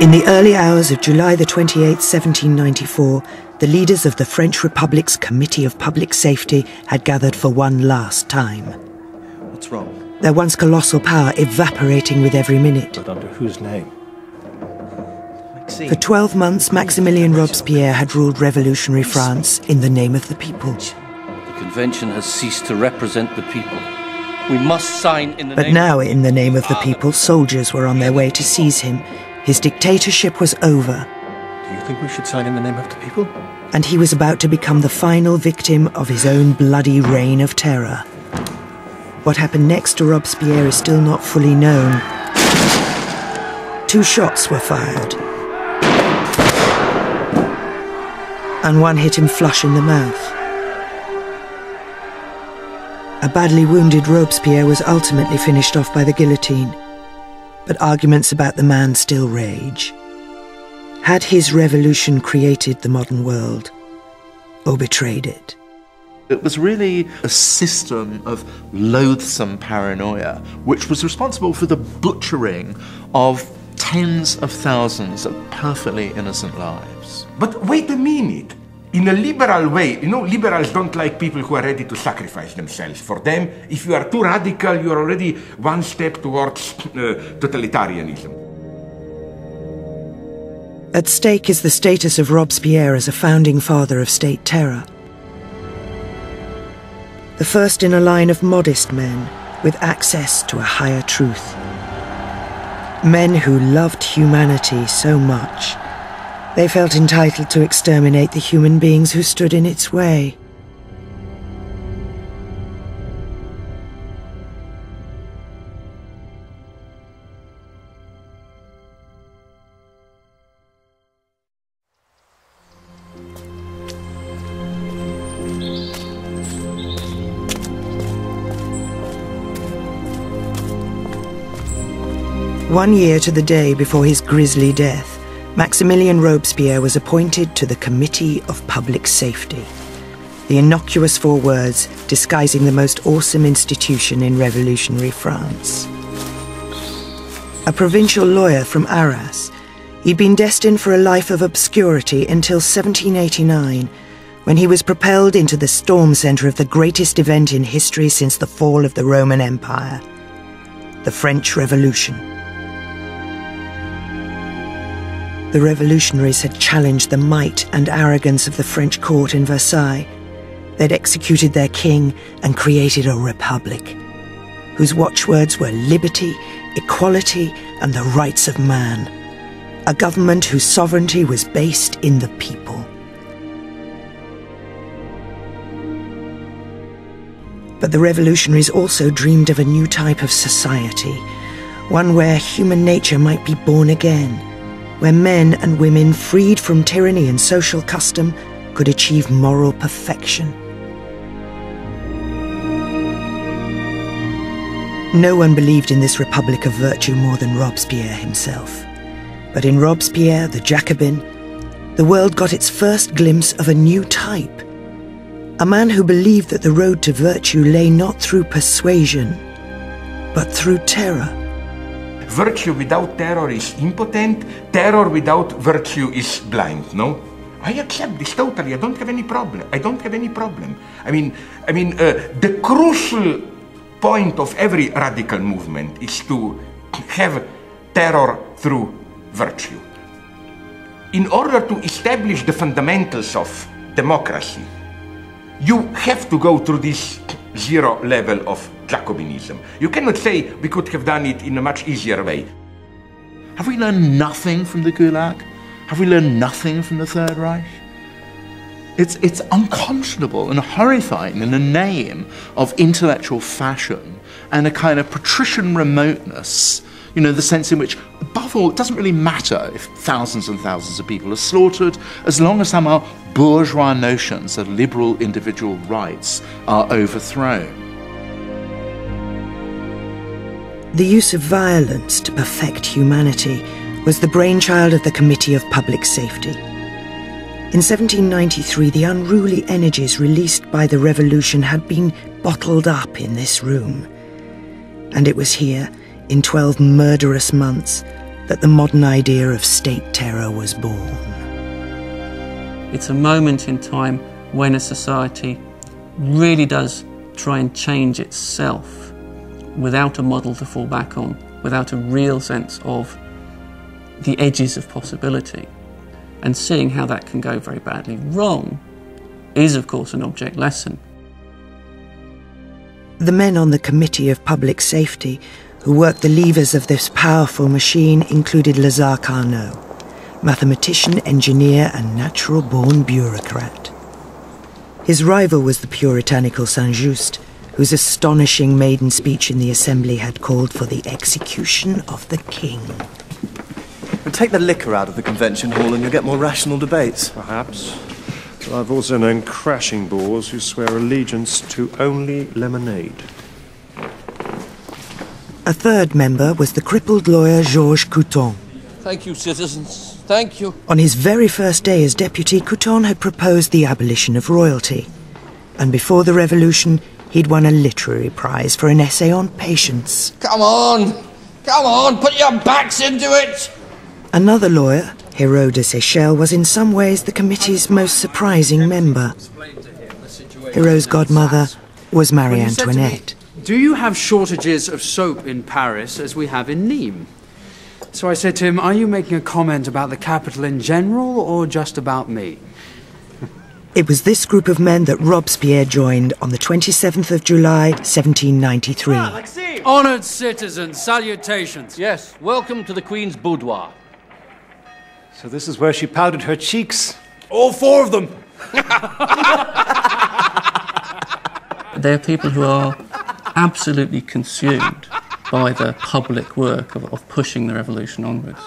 In the early hours of July the 28th, 1794, the leaders of the French Republic's Committee of Public Safety had gathered for one last time. What's wrong? Their once colossal power evaporating with every minute. But under whose name? For 12 months, Maximilien Robespierre had ruled revolutionary France in the name of the people. The convention has ceased to represent the people. We must sign in the name... But now, in the name of the people, soldiers were on their way to seize him. His dictatorship was over. Do you think we should sign in the name of the people? And he was about to become the final victim of his own bloody reign of terror. What happened next to Robespierre is still not fully known. 2 shots were fired, and one hit him flush in the mouth. A badly wounded Robespierre was ultimately finished off by the guillotine, but arguments about the man still rage. Had his revolution created the modern world, or betrayed it? It was really a system of loathsome paranoia, which was responsible for the butchering of tens of thousands of perfectly innocent lives. But wait a minute. In a liberal way, you know, liberals don't like people who are ready to sacrifice themselves. For them, if you are too radical, you are already one step towards totalitarianism. At stake is the status of Robespierre as a founding father of state terror. The first in a line of modest men with access to a higher truth. Men who loved humanity so much, they felt entitled to exterminate the human beings who stood in its way. One year to the day before his grisly death, Maximilien Robespierre was appointed to the Committee of Public Safety, the innocuous 4 words disguising the most awesome institution in revolutionary France. A provincial lawyer from Arras, he'd been destined for a life of obscurity until 1789, when he was propelled into the storm centre of the greatest event in history since the fall of the Roman Empire, the French Revolution. The revolutionaries had challenged the might and arrogance of the French court in Versailles. They'd executed their king and created a republic, whose watchwords were liberty, equality, and the rights of man. A government whose sovereignty was based in the people. But the revolutionaries also dreamed of a new type of society, one where human nature might be born again, where men and women freed from tyranny and social custom could achieve moral perfection. No one believed in this republic of virtue more than Robespierre himself. But in Robespierre, the Jacobin, the world got its first glimpse of a new type. A man who believed that the road to virtue lay not through persuasion, but through terror. Virtue without terror is impotent. Terror without virtue is blind, no? I accept this totally. I don't have any problem. I don't have any problem. I mean, the crucial point of every radical movement is to have terror through virtue. In order to establish the fundamentals of democracy, you have to go through this 0 level of Jacobinism. You cannot say we could have done it in a much easier way. Have we learned nothing from the Gulag? Have we learned nothing from the Third Reich? It's unconscionable and horrifying in the name of intellectual fashion and a kind of patrician remoteness, you know, the sense in which, above all, it doesn't really matter if thousands and thousands of people are slaughtered, as long as somehow bourgeois notions of liberal individual rights are overthrown. The use of violence to perfect humanity was the brainchild of the Committee of Public Safety. In 1793, the unruly energies released by the revolution had been bottled up in this room. And it was here, in 12 murderous months, that the modern idea of state terror was born. It's a moment in time when a society really does try and change itself without a model to fall back on, without a real sense of the edges of possibility. And seeing how that can go very badly wrong is, of course, an object lesson. The men on the Committee of Public Safety who worked the levers of this powerful machine included Lazare Carnot, mathematician, engineer and natural-born bureaucrat. His rival was the puritanical Saint-Just, whose astonishing maiden speech in the Assembly had called for the execution of the king. And take the liquor out of the convention hall and you'll get more rational debates. Perhaps. But I've also known crashing bores who swear allegiance to only lemonade. A third member was the crippled lawyer Georges Couthon. Thank you, citizens. Thank you. On his very first day as deputy, Couthon had proposed the abolition of royalty. And before the revolution, he'd won a literary prize for an essay on patience. Come on! Come on, put your backs into it! Another lawyer, Hérault de Seychelles, was in some ways the committee's most surprising member. Hérault's godmother was Marie Antoinette. Do you have shortages of soap in Paris as we have in Nîmes? So I said to him, are you making a comment about the capital in general or just about me? It was this group of men that Robespierre joined on the 27th of July, 1793. Honoured citizens, salutations. Yes, welcome to the Queen's boudoir. So this is where she powdered her cheeks? All four of them. They're people who are absolutely consumed by the public work of pushing the revolution onwards.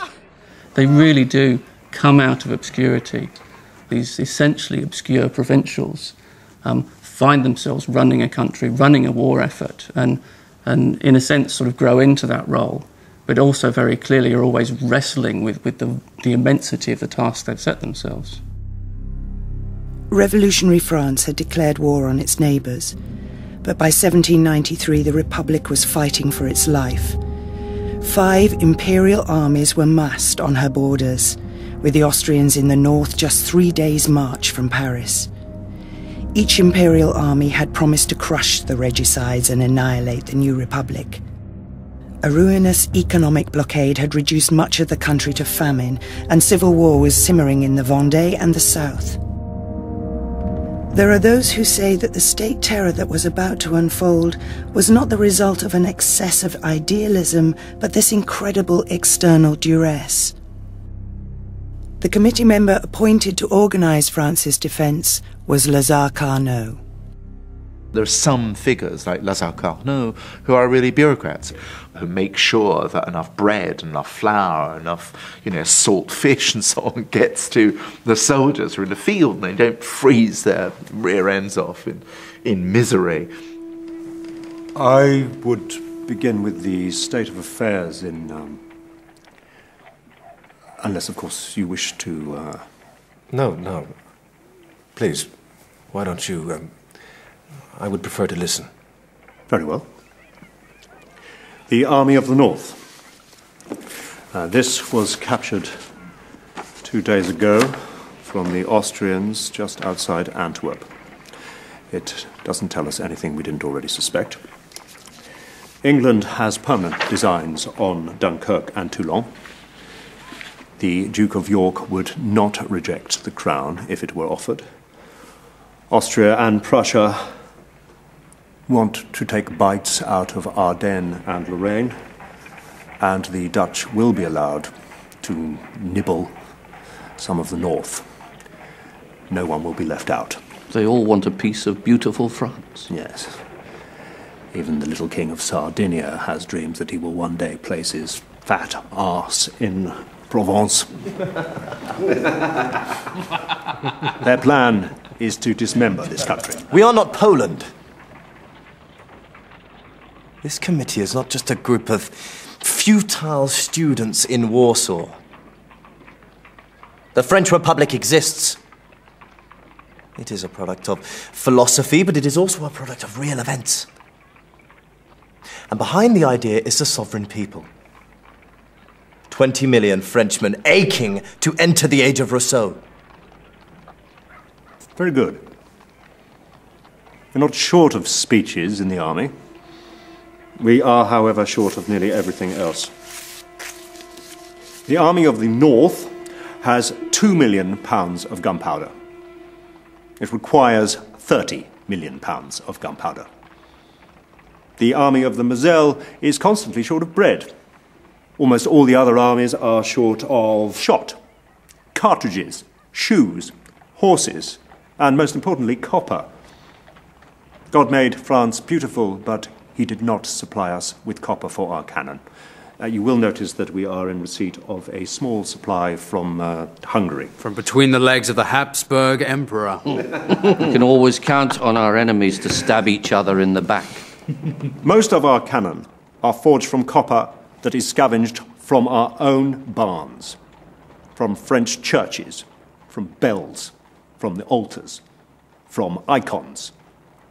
They really do come out of obscurity. These essentially obscure provincials find themselves running a country, running a war effort, and in a sense sort of grow into that role, but also very clearly are always wrestling with the immensity of the task they've set themselves. Revolutionary France had declared war on its neighbours, but by 1793 the Republic was fighting for its life. 5 imperial armies were massed on her borders, with the Austrians in the north just 3 days' march from Paris. Each imperial army had promised to crush the regicides and annihilate the new republic. A ruinous economic blockade had reduced much of the country to famine, and civil war was simmering in the Vendée and the south. There are those who say that the state terror that was about to unfold was not the result of an excess of idealism, but this incredible external duress. The committee member appointed to organise France's defence was Lazare Carnot. There are some figures like Lazare Carnot who are really bureaucrats, who make sure that enough bread, enough flour, enough, salt fish and so on gets to the soldiers who are in the field and they don't freeze their rear ends off in misery. I would begin with the state of affairs in... unless, of course, you wish to... No. Please, why don't you... I would prefer to listen. Very well. The Army of the North. This was captured 2 days ago from the Austrians just outside Antwerp. It doesn't tell us anything we didn't already suspect. England has permanent designs on Dunkirk and Toulon. The Duke of York would not reject the crown if it were offered. Austria and Prussia want to take bites out of Ardennes and Lorraine, and the Dutch will be allowed to nibble some of the north. No one will be left out. They all want a piece of beautiful France. Yes. Even the little king of Sardinia has dreams that he will one day place his fat arse in Provence. Their plan is to dismember this country. We are not Poland. This committee is not just a group of futile students in Warsaw. The French Republic exists. It is a product of philosophy, but it is also a product of real events. And behind the idea is the sovereign people. 20 million Frenchmen aching to enter the age of Rousseau. Very good. We're not short of speeches in the army. We are, however, short of nearly everything else. The Army of the North has 2 million pounds of gunpowder. It requires 30 million pounds of gunpowder. The Army of the Moselle is constantly short of bread. Almost all the other armies are short of shot, cartridges, shoes, horses, and most importantly, copper. God made France beautiful, but he did not supply us with copper for our cannon. You will notice that we are in receipt of a small supply from Hungary. From between the legs of the Habsburg Emperor. We can always count on our enemies to stab each other in the back. Most of our cannon are forged from copper that is scavenged from our own barns, from French churches, from bells, from the altars, from icons,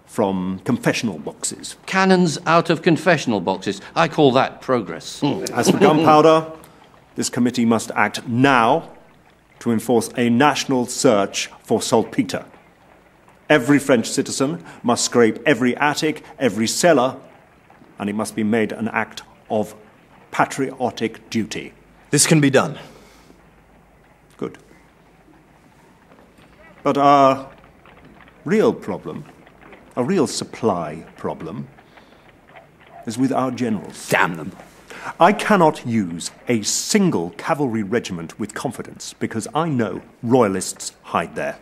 from confessional boxes. Cannons out of confessional boxes. I call that progress. As for gunpowder, this committee must act now to enforce a national search for saltpeter. Every French citizen must scrape every attic, every cellar, and it must be made an act of patriotic duty. This can be done. Good. But our real problem, a real supply problem, is with our generals. Damn them. I cannot use a single cavalry regiment with confidence because I know royalists hide there.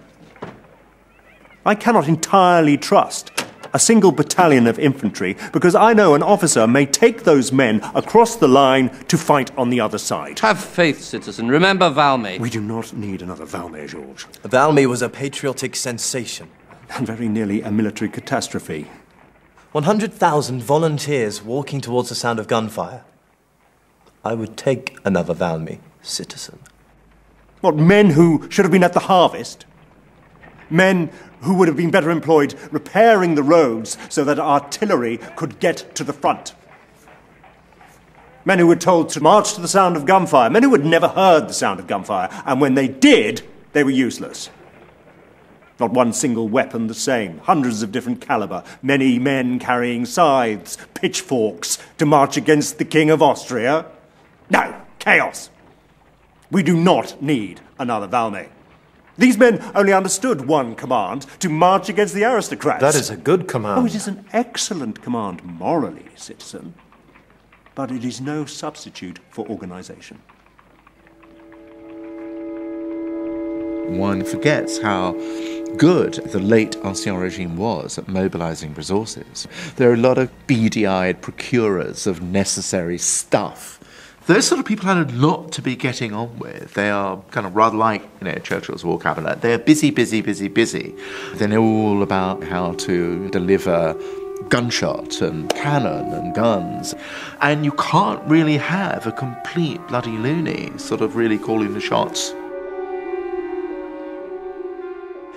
I cannot entirely trust a single battalion of infantry because I know an officer may take those men across the line to fight on the other side. Have faith, citizen. Remember Valmy. We do not need another Valmy, Georges. Valmy was a patriotic sensation. And very nearly a military catastrophe. 100,000 volunteers walking towards the sound of gunfire. I would take another Valmy, citizen. What, men who should have been at the harvest? Men who would have been better employed repairing the roads so that artillery could get to the front. Men who were told to march to the sound of gunfire. Men who had never heard the sound of gunfire. And when they did, they were useless. Not one single weapon the same. Hundreds of different caliber. Many men carrying scythes, pitchforks to march against the King of Austria. No, chaos. We do not need another Valmy. These men only understood one command, to march against the aristocrats. That is a good command. Oh, it is an excellent command morally, citizen. But it is no substitute for organization. One forgets how good the late Ancien regime was at mobilizing resources. There are a lot of beady-eyed procurers of necessary stuff. Those sort of people had a lot to be getting on with. They are kind of rather like, Churchill's war cabinet. They're busy, busy, busy, busy. They know all about how to deliver gunshot and cannon and guns. And you can't really have a complete bloody loony sort of really calling the shots.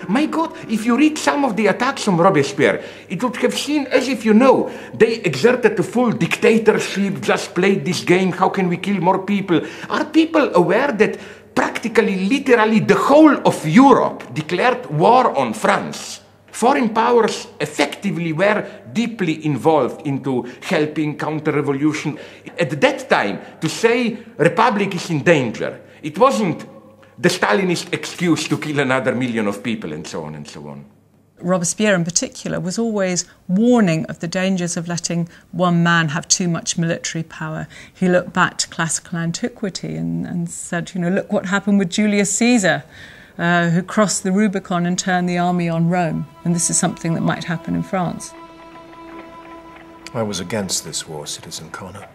My God, if you read some of the attacks on Robespierre, it would have seemed as if, they exerted a full dictatorship, just played this game, how can we kill more people? Are people aware that practically, literally, the whole of Europe declared war on France? Foreign powers effectively were deeply involved into helping counter-revolution. At that time, to say Republic is in danger, it wasn't the Stalinist excuse to kill another million of people and so on and so on. Robespierre in particular was always warning of the dangers of letting one man have too much military power. He looked back to classical antiquity and said, look what happened with Julius Caesar, who crossed the Rubicon and turned the army on Rome. And this is something that might happen in France. I was against this war, Citizen Connor.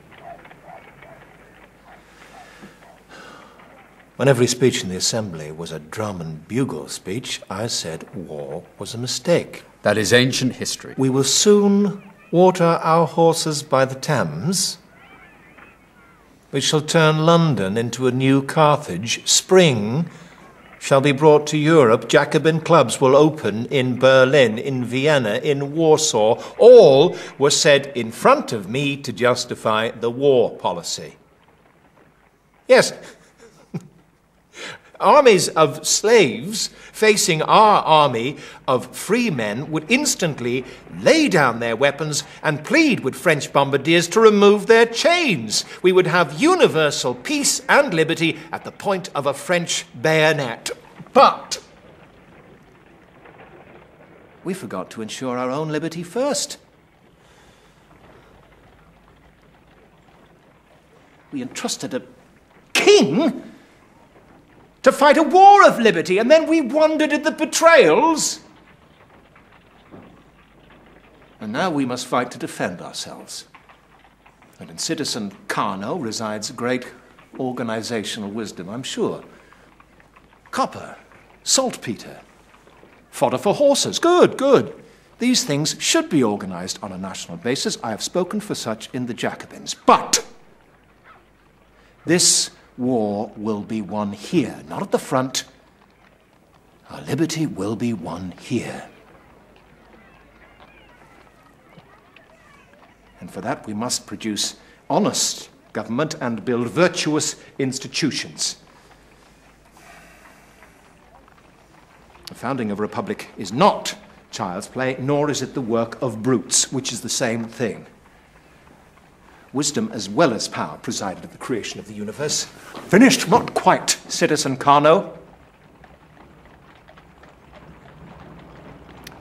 When every speech in the Assembly was a drum and bugle speech, I said war was a mistake. That is ancient history. We will soon water our horses by the Thames. We shall turn London into a new Carthage. Spring shall be brought to Europe. Jacobin clubs will open in Berlin, in Vienna, in Warsaw. All were said in front of me to justify the war policy. Yes. Armies of slaves facing our army of free men would instantly lay down their weapons and plead with French bombardiers to remove their chains. We would have universal peace and liberty at the point of a French bayonet. But we forgot to ensure our own liberty first. We entrusted a king to fight a war of liberty, and then we wondered at the betrayals. And now we must fight to defend ourselves. And in Citizen Carnot resides great organizational wisdom, I'm sure. Copper, saltpeter, fodder for horses. Good, good. These things should be organized on a national basis. I have spoken for such in the Jacobins. But this war will be won here, not at the front. Our liberty will be won here. And for that we must produce honest government and build virtuous institutions. The founding of a republic is not child's play, nor is it the work of brutes, which is the same thing. Wisdom as well as power presided at the creation of the universe. Finished? Not quite, Citizen Carnot.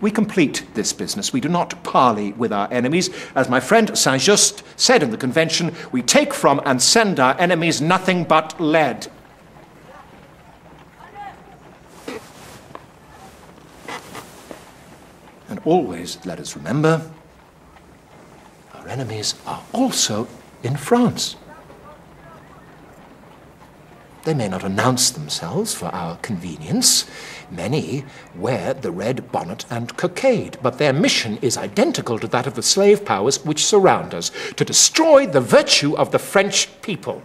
We complete this business. We do not parley with our enemies. As my friend Saint-Just said in the convention, we take from and send our enemies nothing but lead. And always let us remember, our enemies are also in France. They may not announce themselves for our convenience. Many wear the red bonnet and cockade, but their mission is identical to that of the slave powers which surround us, to destroy the virtue of the French people.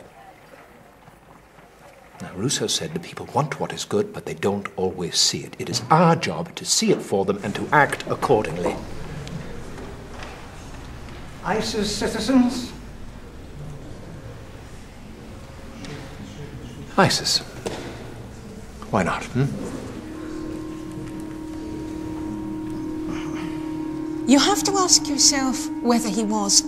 Now, Rousseau said the people want what is good, but they don't always see it. It is our job to see it for them and to act accordingly. ISIS citizens? ISIS. Why not? You have to ask yourself whether he was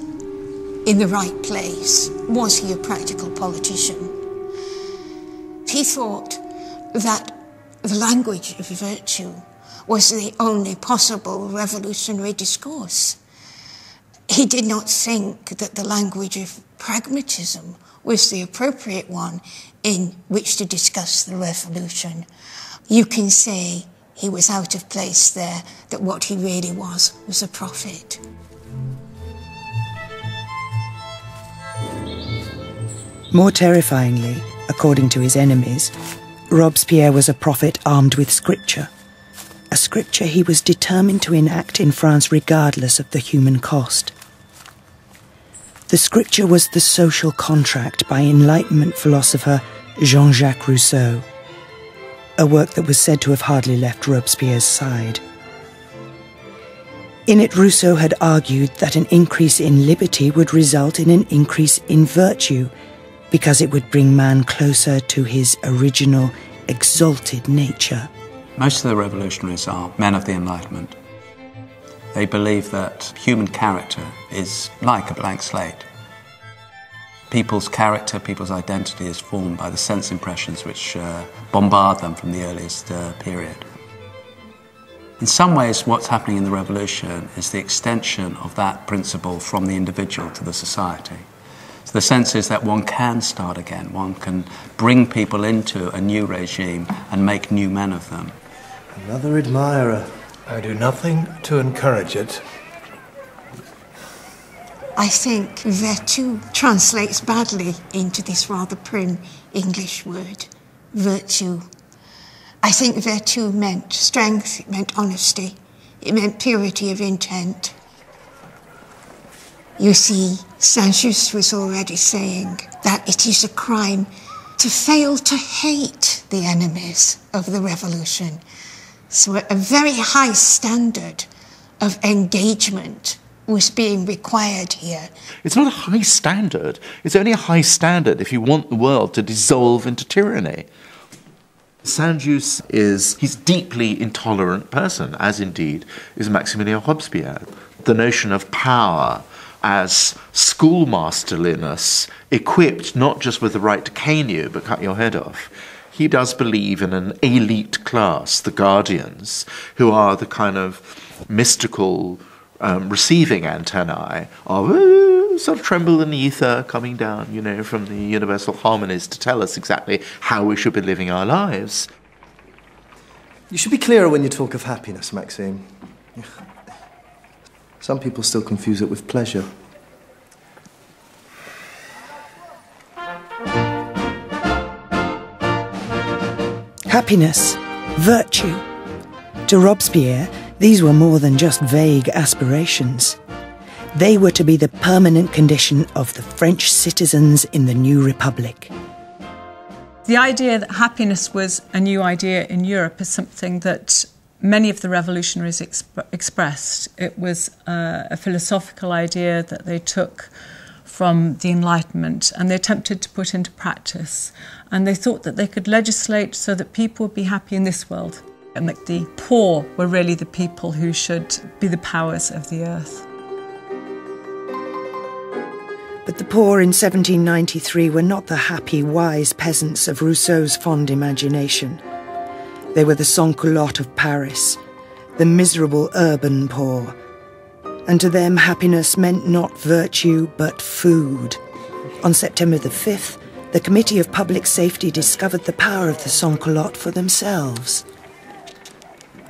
in the right place. Was he a practical politician? He thought that the language of virtue was the only possible revolutionary discourse. He did not think that the language of pragmatism was the appropriate one in which to discuss the revolution. You can say he was out of place there, that what he really was a prophet. More terrifyingly, according to his enemies, Robespierre was a prophet armed with scripture. A scripture he was determined to enact in France regardless of the human cost. The scripture was the social contract by Enlightenment philosopher Jean-Jacques Rousseau, a work that was said to have hardly left Robespierre's side. In it, Rousseau had argued that an increase in liberty would result in an increase in virtue, because it would bring man closer to his original, exalted nature. Most of the revolutionaries are men of the Enlightenment. They believe that human character is like a blank slate. People's character, people's identity is formed by the sense impressions which bombard them from the earliest period. In some ways, what's happening in the revolution is the extension of that principle from the individual to the society. So the sense is that one can start again, one can bring people into a new regime and make new men of them. Another admirer. I do nothing to encourage it. I think vertu translates badly into this rather prim English word, virtue. I think virtue meant strength, it meant honesty, it meant purity of intent. You see, Saint-Just was already saying that it is a crime to fail to hate the enemies of the revolution. So a very high standard of engagement was being required here. It's not a high standard. It's only a high standard if you want the world to dissolve into tyranny. Saint-Just he's a deeply intolerant person, as indeed is Maximilien Robespierre. The notion of power as schoolmasterliness, equipped not just with the right to cane you, but cut your head off. He does believe in an elite class, the Guardians, who are the kind of mystical receiving antennae of sort of tremble in the ether coming down, you know, from the universal harmonies to tell us exactly how we should be living our lives. You should be clearer when you talk of happiness, Maxime. Some people still confuse it with pleasure. Happiness, virtue. To Robespierre, these were more than just vague aspirations. They were to be the permanent condition of the French citizens in the new republic. The idea that happiness was a new idea in Europe is something that many of the revolutionaries expressed. It was a philosophical idea that they took from the Enlightenment and they attempted to put into practice. And they thought that they could legislate so that people would be happy in this world and that the poor were really the people who should be the powers of the earth. But the poor in 1793 were not the happy, wise peasants of Rousseau's fond imagination. They were the sans-culottes of Paris, the miserable urban poor. And to them, happiness meant not virtue, but food. On September the 5th, the Committee of Public Safety discovered the power of the sans-culottes for themselves.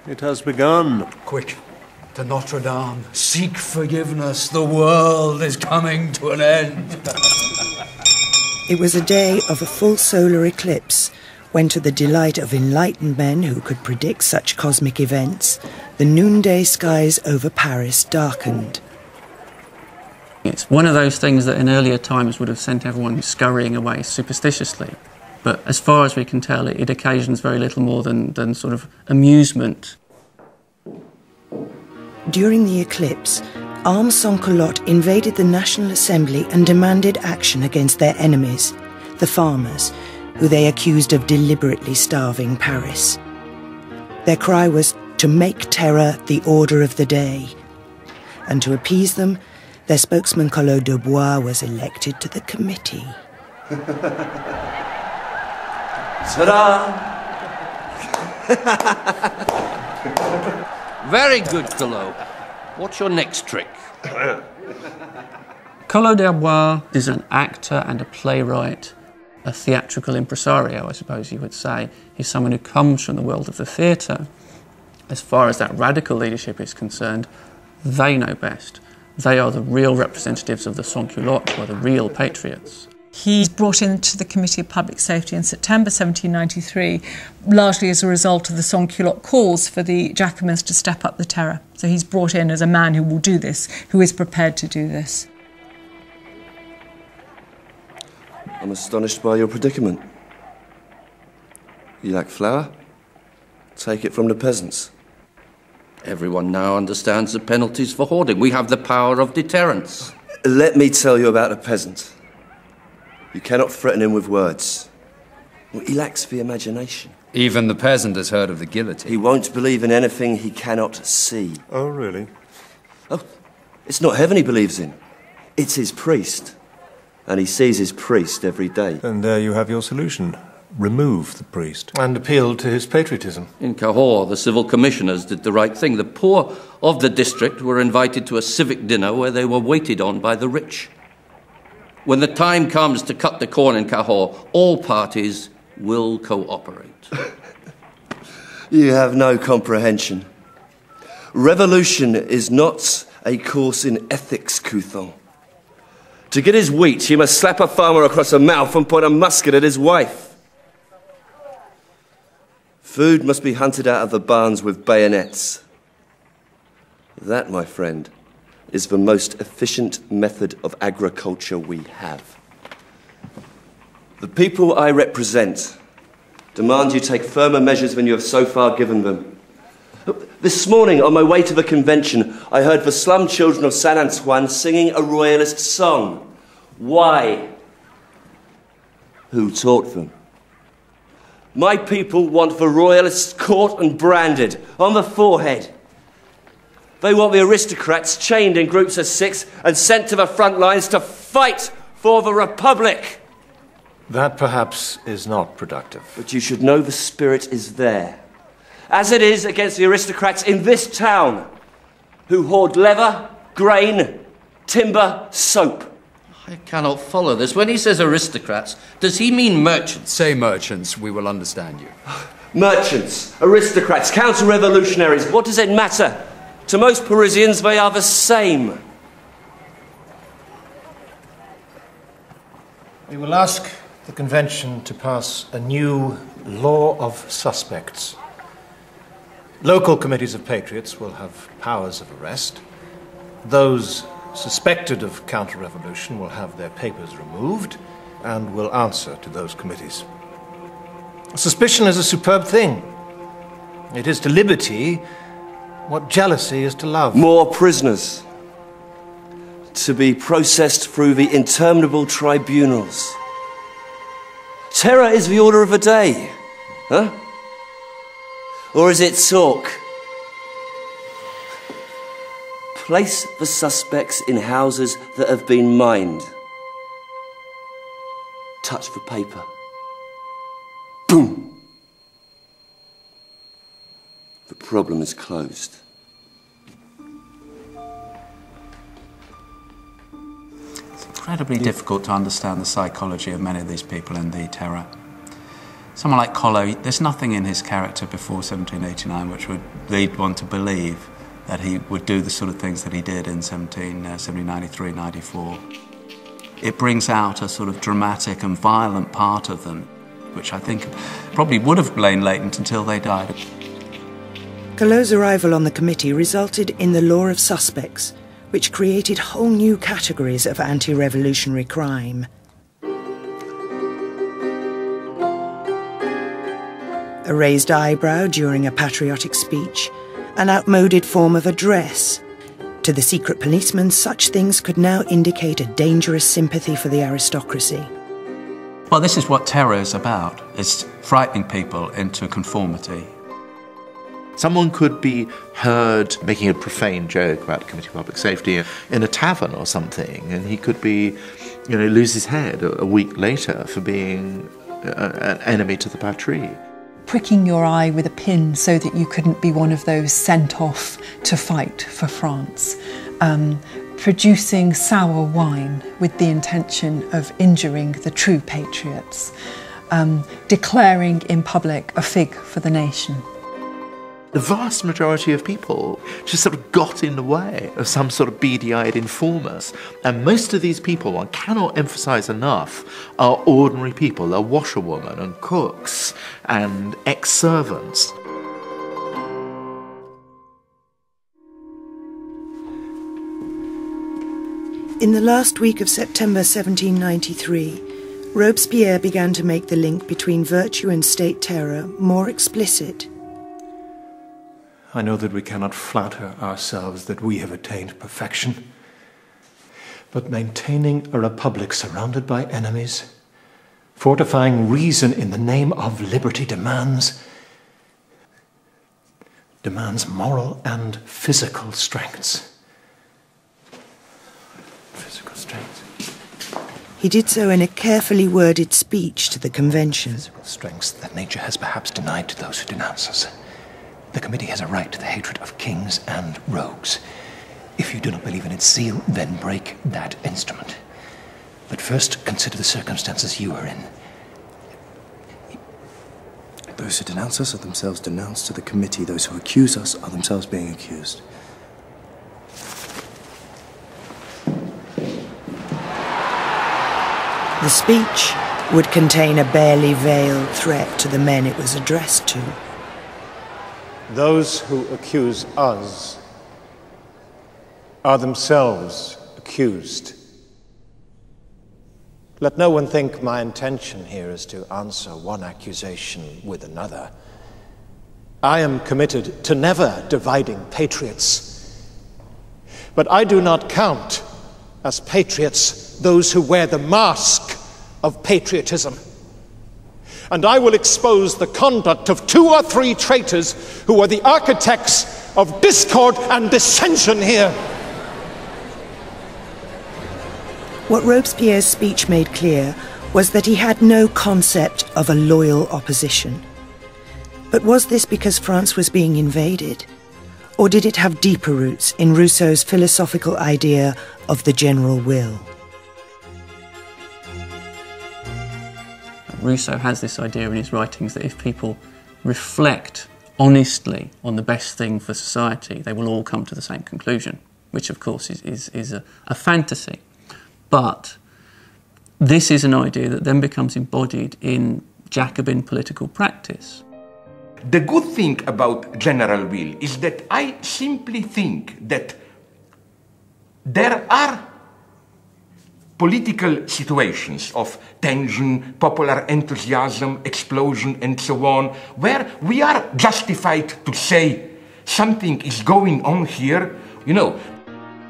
It has begun. Quick, to Notre Dame. Seek forgiveness. The world is coming to an end. It was a day of a full solar eclipse, when to the delight of enlightened men who could predict such cosmic events, the noonday skies over Paris darkened. It's one of those things that in earlier times would have sent everyone scurrying away superstitiously. But as far as we can tell, it occasions very little more than sort of amusement. During the eclipse, armed sans-culottes invaded the National Assembly and demanded action against their enemies, the farmers, who they accused of deliberately starving Paris. Their cry was to make terror the order of the day. And to appease them, their spokesman Collot d'Herbois was elected to the committee. Ta-da! Very good, Collot. What's your next trick? Collot d'Herbois is an actor and a playwright, a theatrical impresario, I suppose you would say. He's someone who comes from the world of the theatre. As far as that radical leadership is concerned, they know best. They are the real representatives of the sans-culottes, who are the real patriots. He's brought into the Committee of Public Safety in September 1793, largely as a result of the sans-culotte calls for the Jacobins to step up the terror. So he's brought in as a man who will do this, who is prepared to do this. I'm astonished by your predicament. You lack flour? Take it from the peasants. Everyone now understands the penalties for hoarding. We have the power of deterrence. Let me tell you about a peasant. You cannot threaten him with words. He lacks the imagination. Even the peasant has heard of the guillotine. He won't believe in anything he cannot see. Oh, really? Oh, it's not heaven he believes in. It's his priest. And he sees his priest every day. And there you have your solution. Remove the priest. And appeal to his patriotism. In Cahors, the civil commissioners did the right thing. The poor of the district were invited to a civic dinner where they were waited on by the rich. When the time comes to cut the corn in Cahors, all parties will cooperate. You have no comprehension. Revolution is not a course in ethics, Couthon. To get his wheat, you must slap a farmer across the mouth and point a musket at his wife. Food must be hunted out of the barns with bayonets. That, my friend, is the most efficient method of agriculture we have. The people I represent demand you take firmer measures than you have so far given them. This morning, on my way to the convention, I heard the slum children of Saint Antoine singing a royalist song. Why? Who taught them? My people want the royalists caught and branded on the forehead. They want the aristocrats chained in groups of 6 and sent to the front lines to fight for the Republic. That perhaps is not productive. But you should know the spirit is there, as it is against the aristocrats in this town, who hoard leather, grain, timber, soap. I cannot follow this. When he says aristocrats, does he mean merchants? Say merchants, we will understand you. Merchants, aristocrats, counter-revolutionaries, what does it matter? To most Parisians, they are the same. We will ask the convention to pass a new law of suspects. Local committees of patriots will have powers of arrest. Those suspected of counter-revolution will have their papers removed and will answer to those committees. Suspicion is a superb thing. It is to liberty what jealousy is to love. More prisoners to be processed through the interminable tribunals. Terror is the order of the day, huh? Or is it talk? Place the suspects in houses that have been mined. Touch the paper. Boom! The problem is closed. It's incredibly difficult to understand the psychology of many of these people in the Terror. Someone like Collot, there's nothing in his character before 1789 which would lead one to believe that he would do the sort of things that he did in 1793, 94. It brings out a sort of dramatic and violent part of them, which I think probably would have lain latent until they died. Collot's arrival on the committee resulted in the law of suspects, which created whole new categories of anti-revolutionary crime. A raised eyebrow during a patriotic speech, an outmoded form of address. To the secret policeman, such things could now indicate a dangerous sympathy for the aristocracy. Well, this is what terror is about. It's frightening people into conformity. Someone could be heard making a profane joke about the Committee of Public Safety in a tavern or something, and he could be, lose his head a week later for being an enemy to the patrie. Pricking your eye with a pin so that you couldn't be one of those sent off to fight for France. Producing sour wine with the intention of injuring the true patriots. Declaring in public a fig for the nation. The vast majority of people just sort of got in the way of some sort of beady-eyed informers. And most of these people, one cannot emphasize enough, are ordinary people. They're washerwomen and cooks and ex-servants. In the last week of September 1793, Robespierre began to make the link between virtue and state terror more explicit. I know that we cannot flatter ourselves that we have attained perfection, but maintaining a republic surrounded by enemies, fortifying reason in the name of liberty demands moral and physical strengths. He did so in a carefully worded speech to the convention. Physical strengths that nature has perhaps denied to those who denounce us. The committee has a right to the hatred of kings and rogues. If you do not believe in its zeal, then break that instrument. But first, consider the circumstances you are in. Those who denounce us are themselves denounced to the committee. Those who accuse us are themselves being accused. The speech would contain a barely veiled threat to the men it was addressed to. Those who accuse us are themselves accused. Let no one think my intention here is to answer one accusation with another. I am committed to never dividing patriots. But I do not count as patriots those who wear the mask of patriotism. And I will expose the conduct of 2 or 3 traitors who are the architects of discord and dissension here. What Robespierre's speech made clear was that he had no concept of a loyal opposition. But was this because France was being invaded? Or did it have deeper roots in Rousseau's philosophical idea of the general will? Rousseau has this idea in his writings that if people reflect honestly on the best thing for society, they will all come to the same conclusion, which of course is a fantasy. But this is an idea that then becomes embodied in Jacobin political practice. The good thing about general will is that I simply think that there are political situations of tension, popular enthusiasm, explosion, and so on, where we are justified to say something is going on here, you know,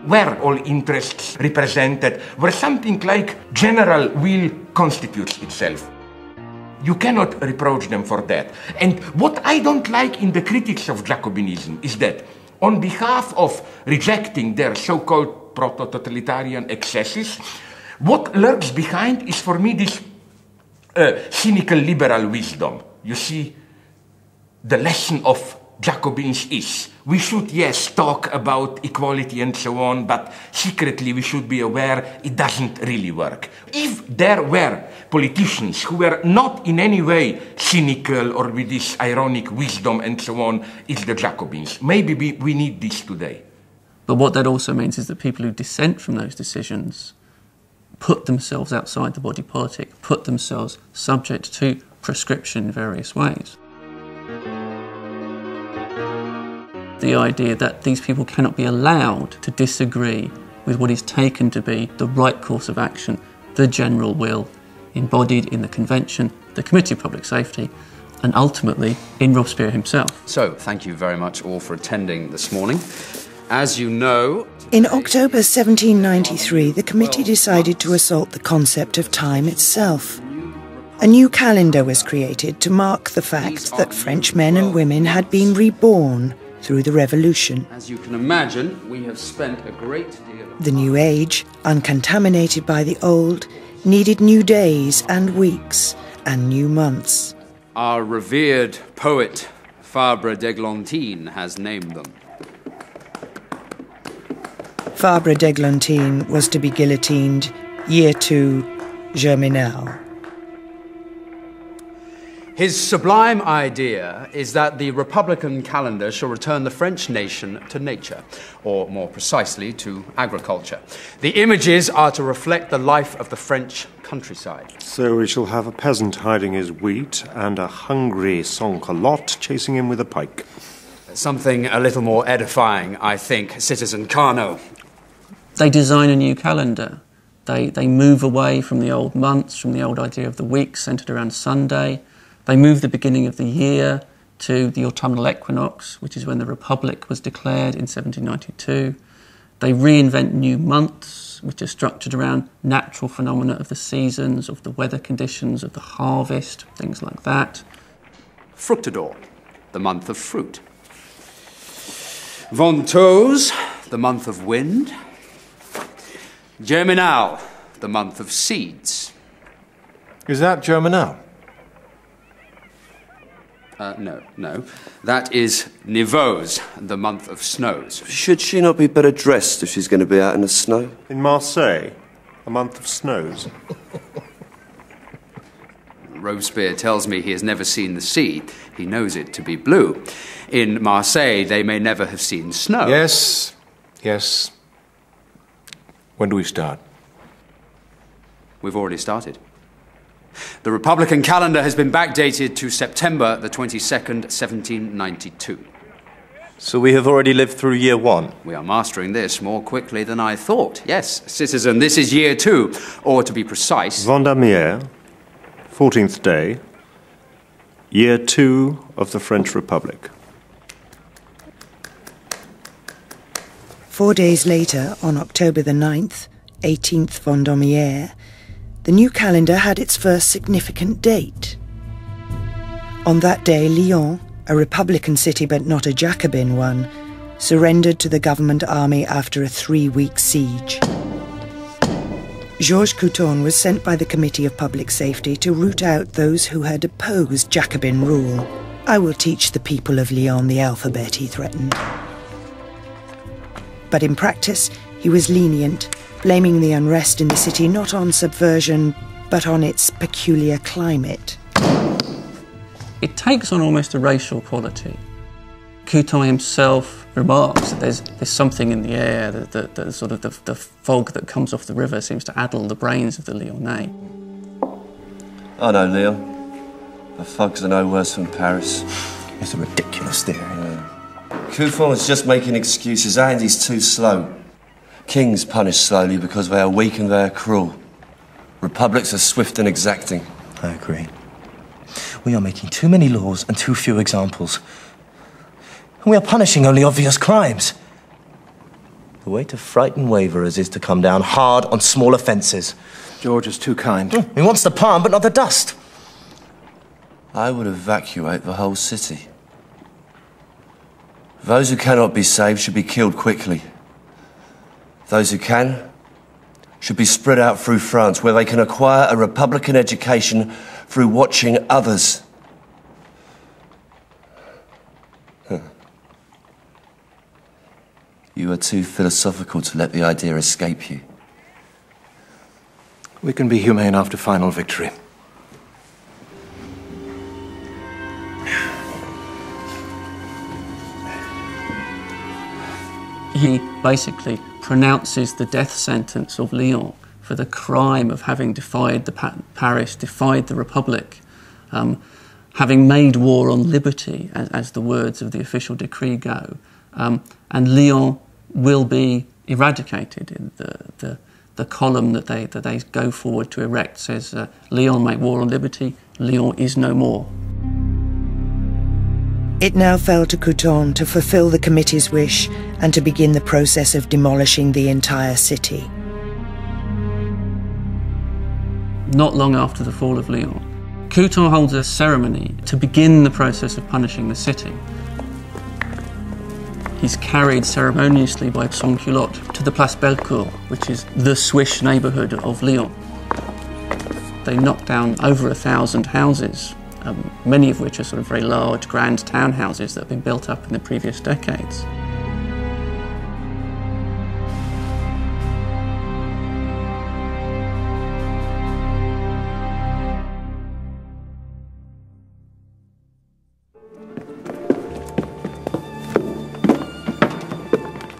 where all interests represented, where something like general will constitutes itself. You cannot reproach them for that. And what I don't like in the critics of Jacobinism is that on behalf of rejecting their so-called proto-totalitarian excesses, what lurks behind is for me this cynical liberal wisdom. You see, the lesson of Jacobins is, we should, yes, talk about equality and so on, but secretly we should be aware it doesn't really work. If there were politicians who were not in any way cynical or with this ironic wisdom and so on, it's the Jacobins. Maybe we need this today. But what that also means is that people who dissent from those decisions put themselves outside the body politic, put themselves subject to prescription in various ways. The idea that these people cannot be allowed to disagree with what is taken to be the right course of action, the general will, embodied in the Convention, the Committee of Public Safety, and ultimately in Robespierre himself. So, thank you very much all for attending this morning. As you know... In October 1793, the committee decided to assault the concept of time itself. A new calendar was created to mark the fact that French men and women had been reborn through the revolution. As you can imagine, we have spent a great deal of... The new age, uncontaminated by the old, needed new days and weeks and new months. Our revered poet, Fabre d'Eglantine, has named them. Fabre d'Eglantine was to be guillotined year 2, Germinal. His sublime idea is that the Republican calendar shall return the French nation to nature, or more precisely, to agriculture. The images are to reflect the life of the French countryside. So we shall have a peasant hiding his wheat and a hungry sans-culotte chasing him with a pike. Something a little more edifying, I think, Citizen Carnot. They design a new calendar. They move away from the old months, from the old idea of the week centred around Sunday. They move the beginning of the year to the autumnal equinox, which is when the Republic was declared in 1792. They reinvent new months, which are structured around natural phenomena of the seasons, of the weather conditions, of the harvest, things like that. Fructidor, the month of fruit. Ventose, the month of wind. Germinal, the month of seeds. Is that Germinal? No. That is Nivose, the month of snows. Should she not be better dressed if she's going to be out in the snow? In Marseille, a month of snows. Robespierre tells me he has never seen the sea. He knows it to be blue. In Marseille, they may never have seen snow. Yes. When do we start? We've already started. The Republican calendar has been backdated to September the 22nd, 1792. So we have already lived through year 1? We are mastering this more quickly than I thought. Yes, citizen, this is year 2, or to be precise... Vendémiaire, 14th day, year 2 of the French Republic. 4 days later, on October the 9th, 18th Vendémiaire, the new calendar had its first significant date. On that day, Lyon, a Republican city but not a Jacobin one, surrendered to the government army after a 3-week siege. Georges Couthon was sent by the Committee of Public Safety to root out those who had opposed Jacobin rule. "I will teach the people of Lyon the alphabet," he threatened. But in practice, he was lenient, blaming the unrest in the city not on subversion, but on its peculiar climate. It takes on almost a racial quality. Couthon himself remarks that there's something in the air, that the sort of the fog that comes off the river seems to addle the brains of the Lyonnais. I know, Lyon. The fogs are no worse than Paris. It's a ridiculous theory. Couthon is just making excuses, and he's too slow. Kings punish slowly because they are weak and they are cruel. Republics are swift and exacting. I agree. We are making too many laws and too few examples. We are punishing only obvious crimes. The way to frighten waverers is to come down hard on small offences. George is too kind. He wants the palm, but not the dust. I would evacuate the whole city. Those who cannot be saved should be killed quickly. Those who can should be spread out through France, where they can acquire a republican education through watching others. You are too philosophical to let the idea escape you. We can be humane after final victory. He basically pronounces the death sentence of Lyon for the crime of having defied Paris, defied the Republic, having made war on liberty, as the words of the official decree go. And Lyon will be eradicated. The column that they go forward to erect says, Lyon make war on liberty, Lyon is no more. It now fell to Couthon to fulfill the committee's wish and to begin the process of demolishing the entire city. Not long after the fall of Lyon, Couthon holds a ceremony to begin the process of punishing the city. He's carried ceremoniously by sans-culottes to the Place Bellecour, which is the Swiss neighbourhood of Lyon. They knock down over 1,000 houses, many of which are sort of very large, grand townhouses that have been built up in the previous decades.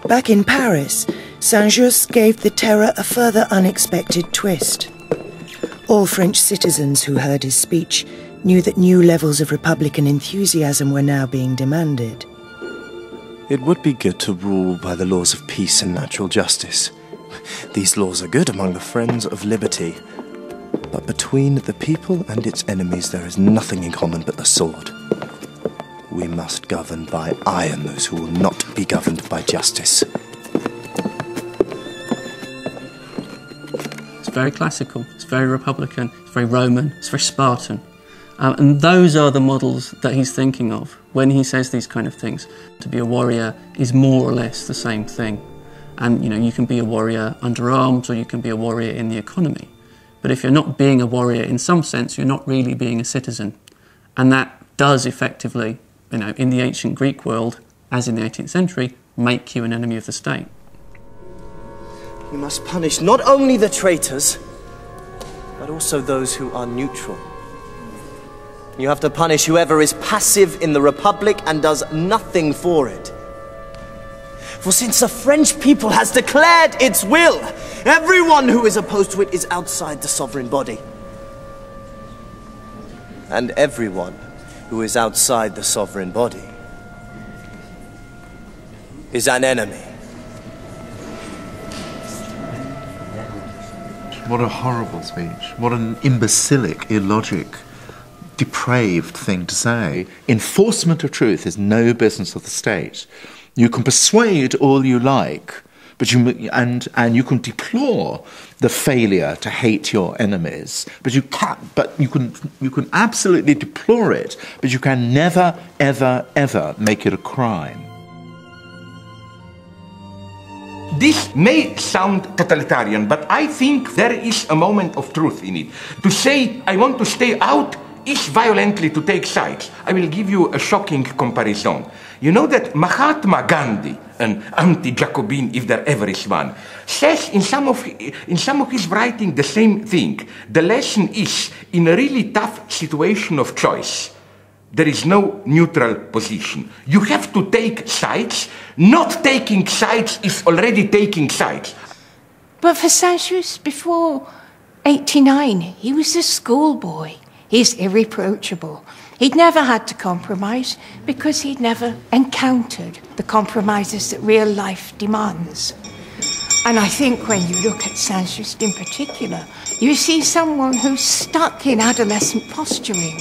Back in Paris, Saint-Just gave the terror a further unexpected twist. All French citizens who heard his speech knew that new levels of Republican enthusiasm were now being demanded. It would be good to rule by the laws of peace and natural justice. These laws are good among the friends of liberty. But between the people and its enemies there is nothing in common but the sword. We must govern by iron those who will not be governed by justice. It's very classical, it's very Republican, it's very Roman, it's very Spartan. And those are the models that he's thinking of when he says these kind of things. To be a warrior is more or less the same thing. And, you know, you can be a warrior under arms or you can be a warrior in the economy. But if you're not being a warrior in some sense, you're not really being a citizen. And that does effectively, you know, in the ancient Greek world, as in the 18th century, make you an enemy of the state. We must punish not only the traitors, but also those who are neutral. You have to punish whoever is passive in the Republic and does nothing for it. For since the French people has declared its will, everyone who is opposed to it is outside the sovereign body. And everyone who is outside the sovereign body is an enemy. What a horrible speech. What an imbecilic, illogic, depraved thing to say. Enforcement of truth is no business of the state. You can persuade all you like but you can deplore the failure to hate your enemies, but you can absolutely deplore it, but you can never, ever, ever make it a crime. This may sound totalitarian, but I think there is a moment of truth in it. To say, I want to stay out, is violently to take sides. I will give you a shocking comparison. You know that Mahatma Gandhi, an anti-Jacobin, if there ever is one, says in some of his writing the same thing. The lesson is, in a really tough situation of choice, there is no neutral position. You have to take sides. Not taking sides is already taking sides. But for Saint-Just, before 89, he was a schoolboy. He's irreproachable. He'd never had to compromise because he'd never encountered the compromises that real life demands. And I think when you look at Saint-Just in particular, you see someone who's stuck in adolescent posturing.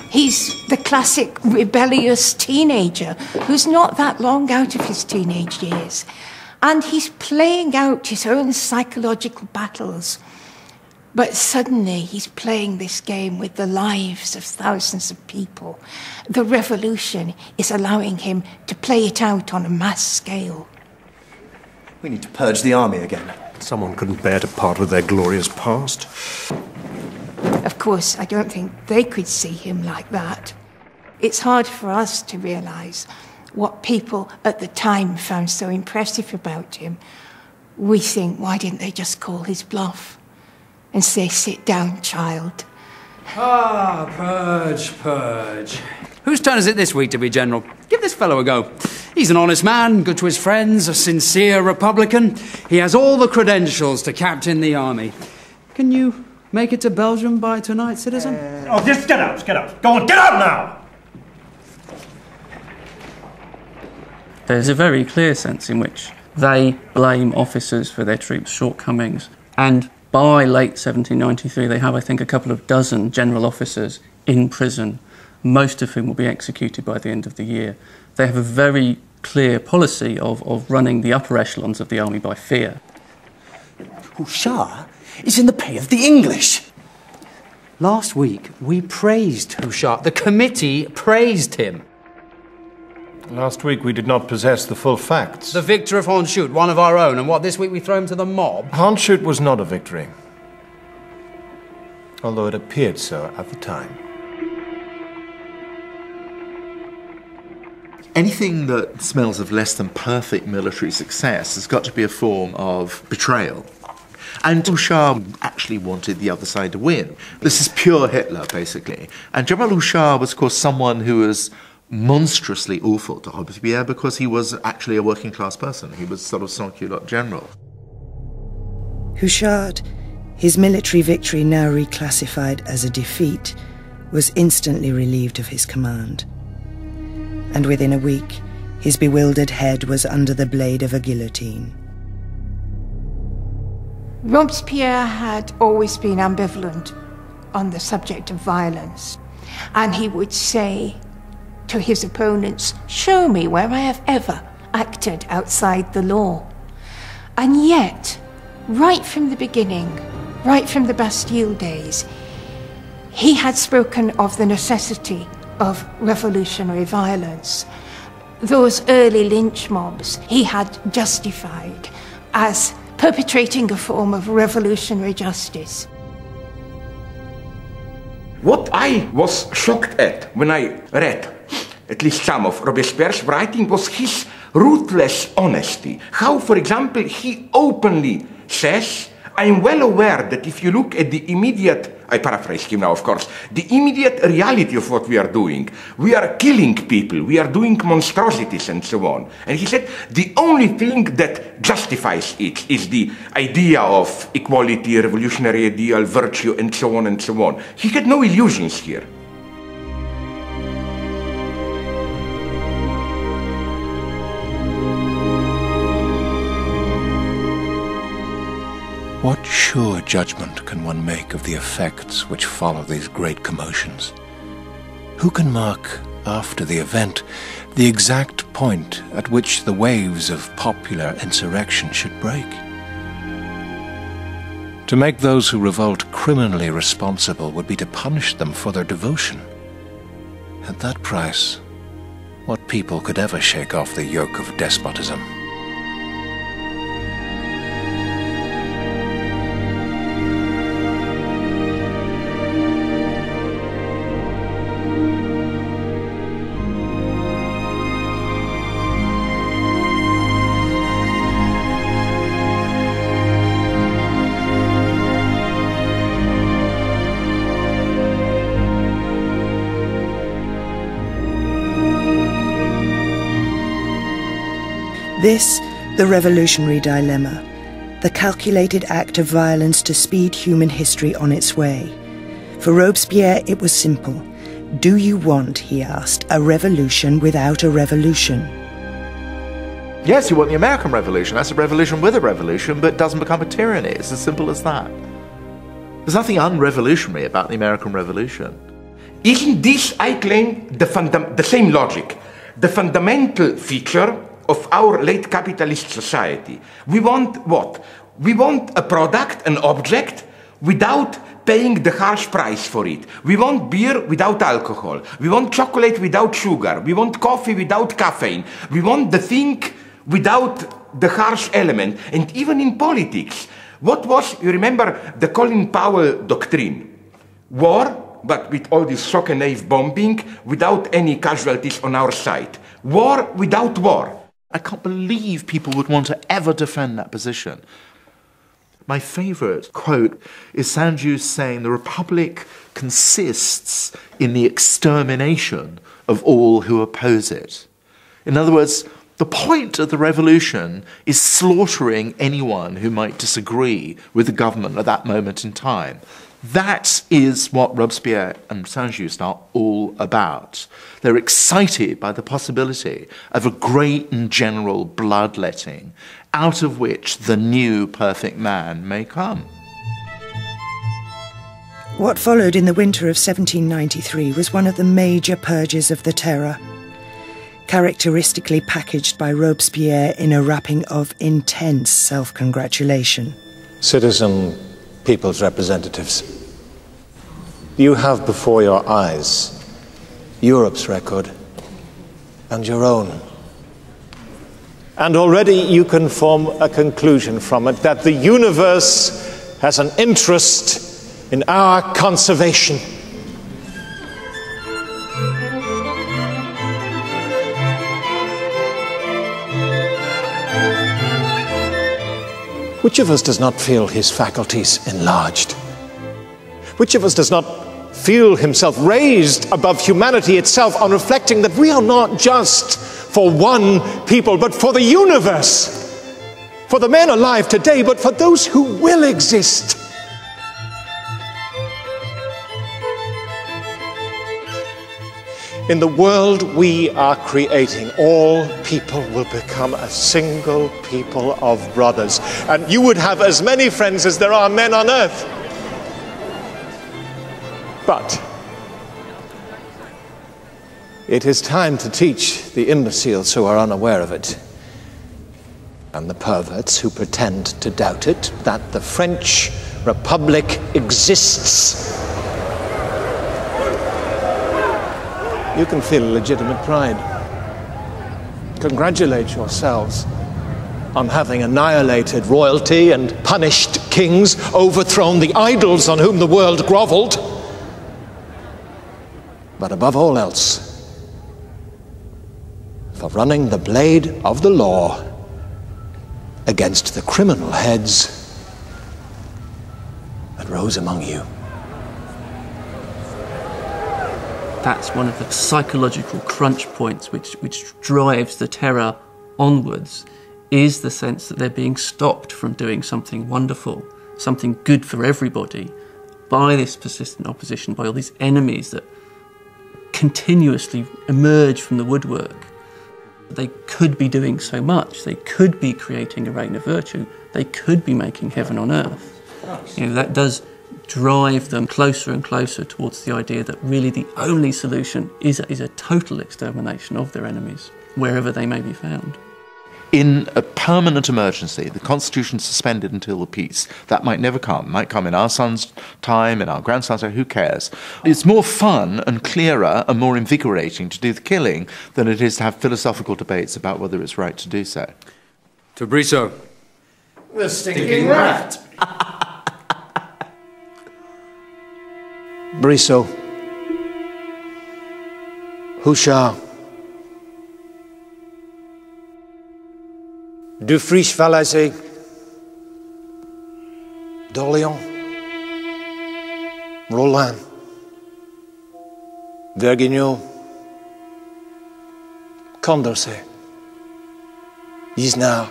He's the classic rebellious teenager who's not that long out of his teenage years. And he's playing out his own psychological battles. But suddenly he's playing this game with the lives of thousands of people. The revolution is allowing him to play it out on a mass scale. We need to purge the army again. Someone couldn't bear to part with their glorious past. Of course, I don't think they could see him like that. It's hard for us to realise what people at the time found so impressive about him. We think, why didn't they just call his bluff and say, sit down, child? Ah, purge, purge. Whose turn is it this week to be general? Give this fellow a go. He's an honest man, good to his friends, a sincere Republican. He has all the credentials to captain the army. Can you make it to Belgium by tonight, citizen? Just get out, get out. Go on, get out now! There's a very clear sense in which they blame officers for their troops' shortcomings. And by late 1793, they have, I think, a couple of dozen general officers in prison, most of whom will be executed by the end of the year. They have a very clear policy of running the upper echelons of the army by fear. Houchard is in the pay of the English. Last week, we praised Houchard. The committee praised him. Last week we did not possess the full facts. The victor of Honshoot, one of our own, and what, this week we throw him to the mob? Honshoot was not a victory, although it appeared so at the time. Anything that smells of less than perfect military success has got to be a form of betrayal. And Houchard actually wanted the other side to win. This is pure Hitler, basically. And General Houchard was, of course, someone who was monstrously awful to Robespierre because he was actually a working-class person. He was sort of sans-culotte general. Houchard, his military victory now reclassified as a defeat, was instantly relieved of his command. And within a week, his bewildered head was under the blade of a guillotine. Robespierre had always been ambivalent on the subject of violence, and he would say to his opponents, show me where I have ever acted outside the law. And yet, right from the beginning, right from the Bastille days, he had spoken of the necessity of revolutionary violence. Those early lynch mobs he had justified as perpetrating a form of revolutionary justice. What I was shocked at when I read at least some of Robespierre's writing was his ruthless honesty. How, for example, he openly says, I am well aware that if you look at the immediate, I paraphrase him now, of course, the immediate reality of what we are doing, we are killing people, we are doing monstrosities and so on. And he said, the only thing that justifies it is the idea of equality, revolutionary ideal, virtue, and so on and so on. He had no illusions here. What sure judgment can one make of the effects which follow these great commotions? Who can mark after the event, the exact point at which the waves of popular insurrection should break. To make those who revolt criminally responsible would be to punish them for their devotion. At that price, what people could ever shake off the yoke of despotism? This, the revolutionary dilemma, the calculated act of violence to speed human history on its way. For Robespierre, it was simple. Do you want, he asked, a revolution without a revolution? Yes, you want the American Revolution. That's a revolution with a revolution, but it doesn't become a tyranny. It's as simple as that. There's nothing unrevolutionary about the American Revolution. Isn't this, I claim, the same logic, the fundamental feature of our late capitalist society? We want what? We want a product, an object, without paying the harsh price for it. We want beer without alcohol. We want chocolate without sugar. We want coffee without caffeine. We want the thing without the harsh element. And even in politics, what was, you remember the Colin Powell doctrine? War, but with all this shock and awe bombing, without any casualties on our side. War without war. I can't believe people would want to ever defend that position. My favourite quote is Sanju saying the Republic consists in the extermination of all who oppose it. In other words, the point of the revolution is slaughtering anyone who might disagree with the government at that moment in time. That is what Robespierre and Saint-Just are all about. They're excited by the possibility of a great and general bloodletting, out of which the new perfect man may come. What followed in the winter of 1793 was one of the major purges of the Terror, characteristically packaged by Robespierre in a wrapping of intense self-congratulation. Citizen people's representatives, you have before your eyes Europe's record and your own. And already you can form a conclusion from it that the universe has an interest in our conservation. Which of us does not feel his faculties enlarged? Which of us does not feel himself raised above humanity itself on reflecting that we are not just for one people, but for the universe? For the men alive today, but for those who will exist. In the world we are creating, all people will become a single people of brothers. And you would have as many friends as there are men on earth. But it is time to teach the imbeciles who are unaware of it, and the perverts who pretend to doubt it, that the French Republic exists. You can feel a legitimate pride. Congratulate yourselves on having annihilated royalty and punished kings, overthrown the idols on whom the world grovelled. But above all else, for running the blade of the law against the criminal heads that rose among you. That's one of the psychological crunch points which drives the Terror onwards, is the sense that they're being stopped from doing something wonderful, something good for everybody, by this persistent opposition, by all these enemies that continuously emerge from the woodwork. They could be doing so much. They could be creating a reign of virtue. They could be making heaven on earth. You know, that does drive them closer and closer towards the idea that really the only solution is a total extermination of their enemies, wherever they may be found. In a permanent emergency, the Constitution suspended until the peace. That might never come. It might come in our son's time, in our grandson's time, who cares? It's more fun and clearer and more invigorating to do the killing than it is to have philosophical debates about whether it's right to do so. To Brissot. The stinking rat! Brissot. Houchard. De Friche-Valaisé, d'Orléans, Rollin, Vergniaud, Condorcet, Isnard,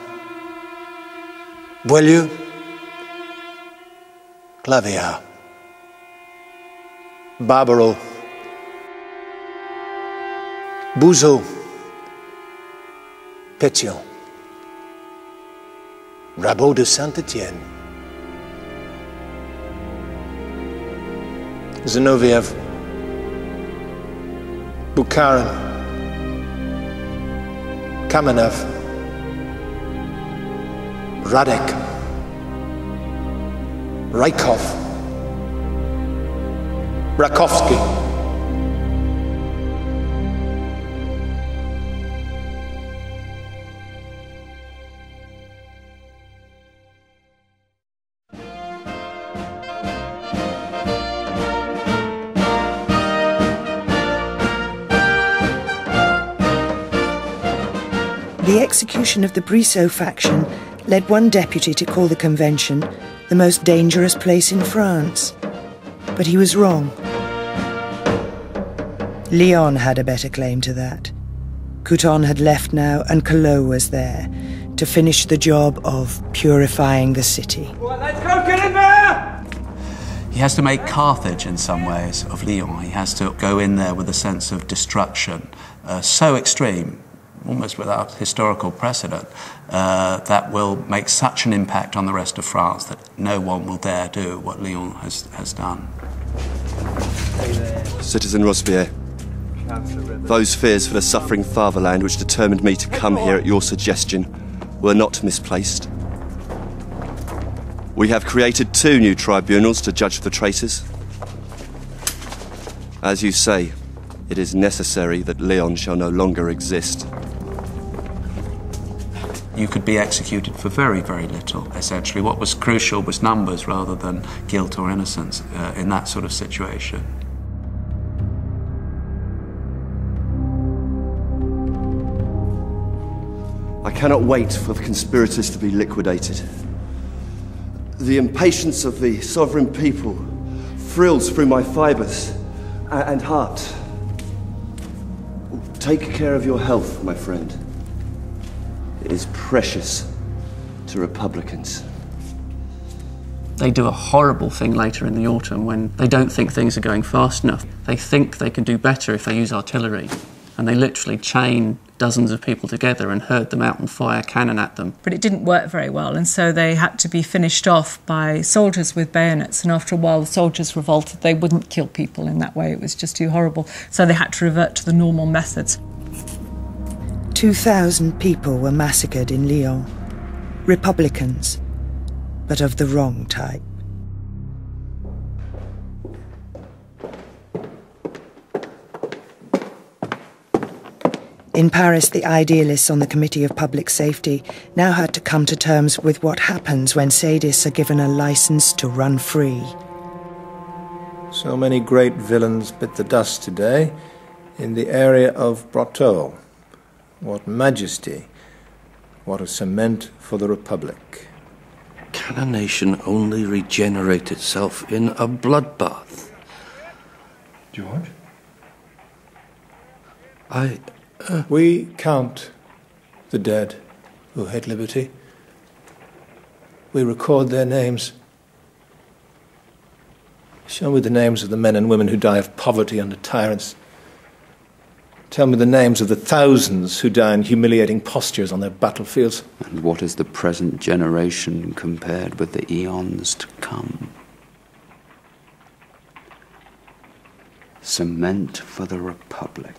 Boileau, Clavière, Barbaro, Bouzeau, Pétion, Rabot de Saint-Étienne, Zinoviev, Bukharin, Kamenev, Radek, Rykov, Rakovsky. The execution of the Brissot faction led one deputy to call the convention the most dangerous place in France. But he was wrong. Lyon had a better claim to that. Couthon had left now, and Collot was there to finish the job of purifying the city. Let's go, get in there! He has to make Carthage, in some ways, of Lyon. He has to go in there with a sense of destruction so extreme, almost without historical precedent, that will make such an impact on the rest of France that no one will dare do what Lyon has done. Citizen Robespierre, those fears for the suffering fatherland which determined me to come here at your suggestion were not misplaced. We have created 2 new tribunals to judge the traitors. As you say, it is necessary that Lyon shall no longer exist. You could be executed for very, very little, essentially. What was crucial was numbers rather than guilt or innocence in that sort of situation. I cannot wait for the conspirators to be liquidated. The impatience of the sovereign people thrills through my fibres and heart. Take care of your health, my friend. It is precious to Republicans. They do a horrible thing later in the autumn when they don't think things are going fast enough. They think they can do better if they use artillery, and they literally chain dozens of people together and herd them out and fire cannon at them. But it didn't work very well, and so they had to be finished off by soldiers with bayonets, and after a while the soldiers revolted. They wouldn't kill people in that way, it was just too horrible, so they had to revert to the normal methods. 2,000 people were massacred in Lyon. Republicans, but of the wrong type. In Paris, the idealists on the Committee of Public Safety now had to come to terms with what happens when sadists are given a license to run free. So many great villains bit the dust today in the area of Brotteaux. What majesty, what a cement for the Republic. Can a nation only regenerate itself in a bloodbath? George? We count the dead who hate liberty. We record their names. Show me the names of the men and women who die of poverty under tyrants. Tell me the names of the thousands who die in humiliating postures on their battlefields. And what is the present generation compared with the eons to come? Cement for the Republic.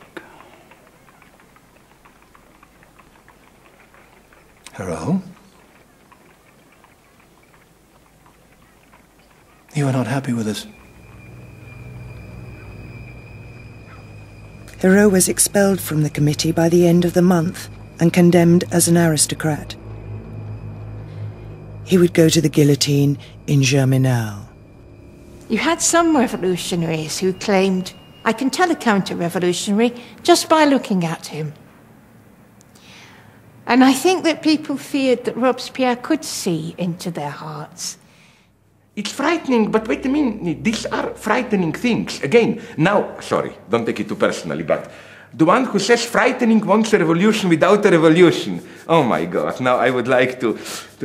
Hero? You are not happy with us. Hero was expelled from the committee by the end of the month and condemned as an aristocrat. He would go to the guillotine in Germinal. You had some revolutionaries who claimed, I can tell a counter-revolutionary just by looking at him. And I think that people feared that Robespierre could see into their hearts. It's frightening, but wait a minute, these are frightening things. Again, now, sorry, don't take it too personally, but the one who says frightening wants a revolution without a revolution. Oh my God, now I would like to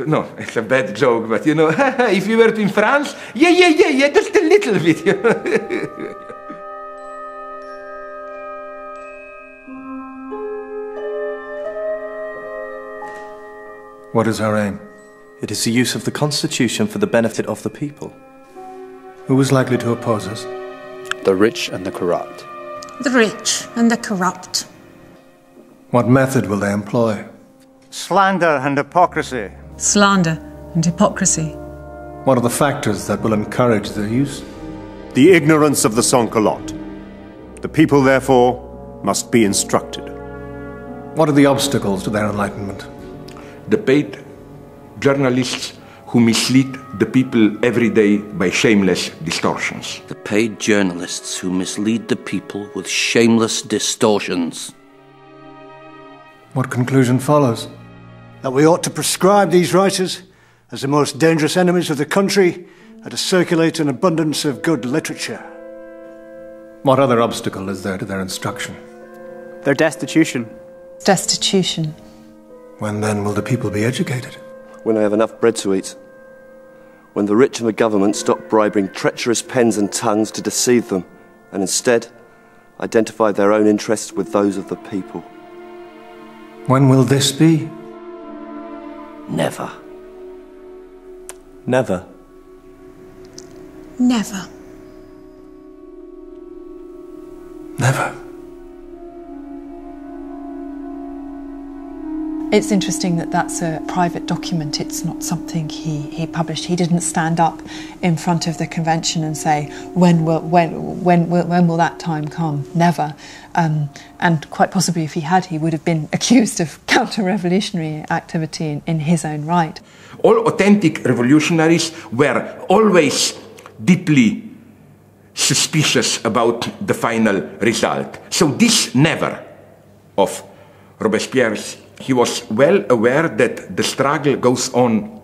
no, it's a bad joke, but you know, if you were in France, yeah, just a little bit. You know? What is our aim? It is the use of the Constitution for the benefit of the people. Who is likely to oppose us? The rich and the corrupt. The rich and the corrupt. What method will they employ? Slander and hypocrisy. Slander and hypocrisy. What are the factors that will encourage their use? The ignorance of the sans-culottes. The people, therefore, must be instructed. What are the obstacles to their enlightenment? The paid journalists who mislead the people every day by shameless distortions. The paid journalists who mislead the people with shameless distortions. What conclusion follows? That we ought to prescribe these writers as the most dangerous enemies of the country and to circulate an abundance of good literature. What other obstacle is there to their instruction? Their destitution. Destitution. When then will the people be educated? When they have enough bread to eat. When the rich and the government stop bribing treacherous pens and tongues to deceive them, and instead identify their own interests with those of the people. When will this be? Never. Never. Never. Never. It's interesting that that's a private document. It's not something he published. He didn't stand up in front of the convention and say, when will that time come? Never. And quite possibly if he had, he would have been accused of counter-revolutionary activity in his own right. All authentic revolutionaries were always deeply suspicious about the final result. So this never of Robespierre's. He was well aware that the struggle goes on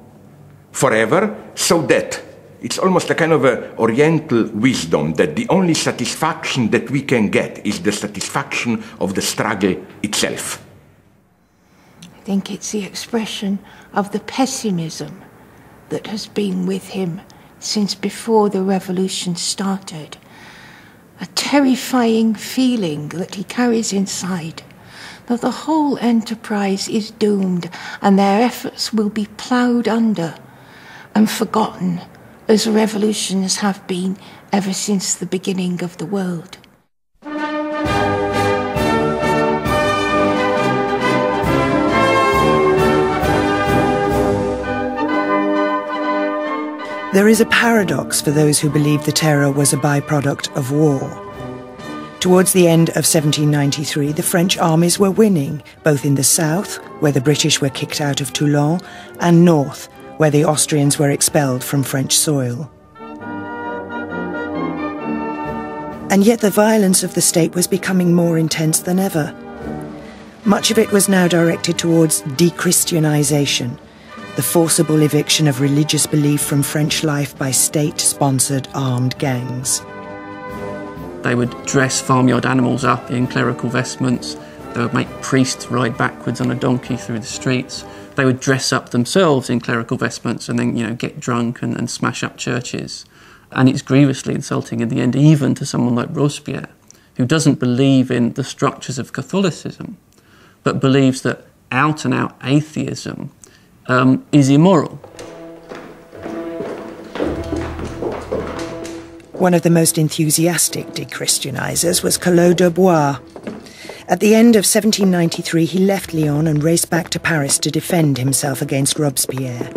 forever, so that it's almost a kind of a oriental wisdom that the only satisfaction that we can get is the satisfaction of the struggle itself. I think it's the expression of the pessimism that has been with him since before the revolution started. A terrifying feeling that he carries inside, that the whole enterprise is doomed and their efforts will be ploughed under and forgotten, as revolutions have been ever since the beginning of the world. There is a paradox for those who believe the terror was a byproduct of war. Towards the end of 1793, the French armies were winning, both in the south, where the British were kicked out of Toulon, and north, where the Austrians were expelled from French soil. And yet the violence of the state was becoming more intense than ever. Much of it was now directed towards de-Christianization, the forcible eviction of religious belief from French life by state-sponsored armed gangs. They would dress farmyard animals up in clerical vestments. They would make priests ride backwards on a donkey through the streets. They would dress up themselves in clerical vestments and then, get drunk and smash up churches. And it's grievously insulting in the end, even to someone like Robespierre, who doesn't believe in the structures of Catholicism, but believes that out-and-out atheism is immoral. One of the most enthusiastic de-Christianizers was Collot d'Herbois. At the end of 1793, he left Lyon and raced back to Paris to defend himself against Robespierre.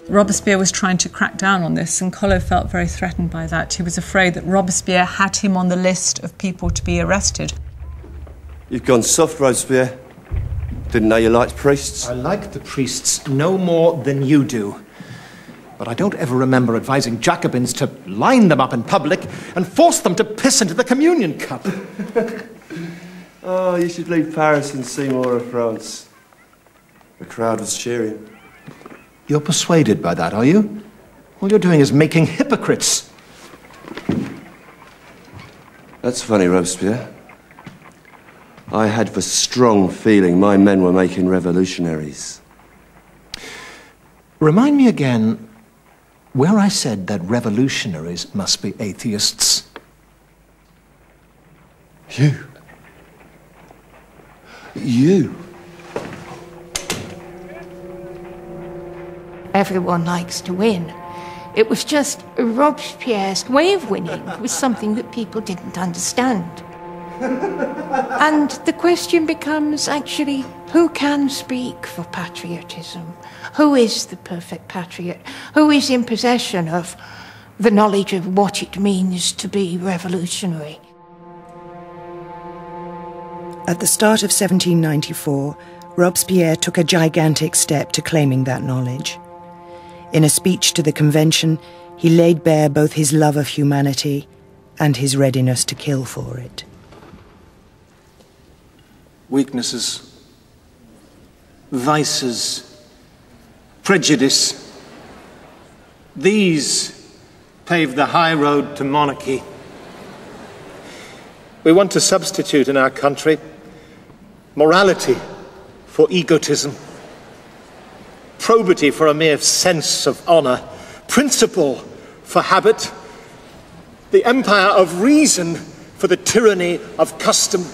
Robespierre was trying to crack down on this, and Collot felt very threatened by that. He was afraid that Robespierre had him on the list of people to be arrested. You've gone soft, Robespierre. Didn't know you liked priests. I like the priests no more than you do. But I don't ever remember advising Jacobins to line them up in public and force them to piss into the communion cup. Oh, you should leave Paris and see more of France. The crowd was cheering. You're persuaded by that, are you? All you're doing is making hypocrites. That's funny, Robespierre. I had the strong feeling my men were making revolutionaries. Remind me again where I said that revolutionaries must be atheists. You. Everyone likes to win. It was just Robespierre's way of winning was something that people didn't understand. And the question becomes actually, who can speak for patriotism? Who is the perfect patriot? Who is in possession of the knowledge of what it means to be revolutionary? At the start of 1794, Robespierre took a gigantic step to claiming that knowledge. In a speech to the convention, he laid bare both his love of humanity and his readiness to kill for it. Weaknesses, vices, prejudice, these pave the high road to monarchy. We want to substitute in our country morality for egotism, probity for a mere sense of honor, principle for habit, the empire of reason for the tyranny of custom,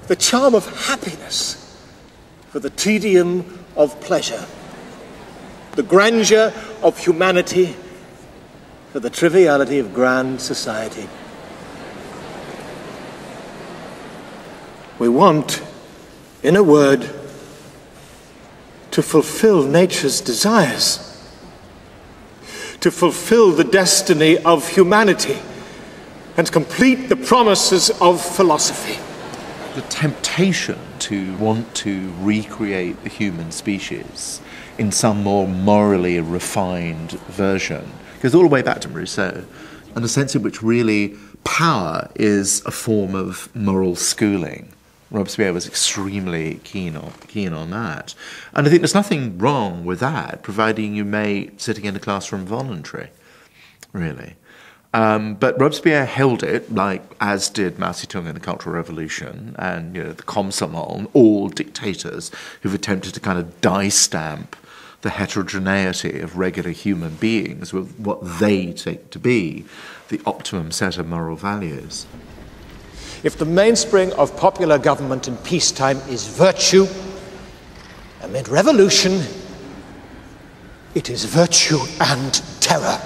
the charm of happiness for the tedium of pleasure, the grandeur of humanity for the triviality of grand society. We want, in a word, to fulfill nature's desires, to fulfill the destiny of humanity, and complete the promises of philosophy. The temptation to want to recreate the human species in some more morally refined version goes all the way back to Rousseau, and a sense in which really power is a form of moral schooling. Robespierre was extremely keen on that. And I think there's nothing wrong with that, providing you make sitting in a classroom voluntary, really. But Robespierre held it, like as did Mao Zedong in the Cultural Revolution, and the Komsomol, all dictators who've attempted to kind of die-stamp the heterogeneity of regular human beings with what they take to be the optimum set of moral values. If the mainspring of popular government in peacetime is virtue, amid revolution, it is virtue and terror.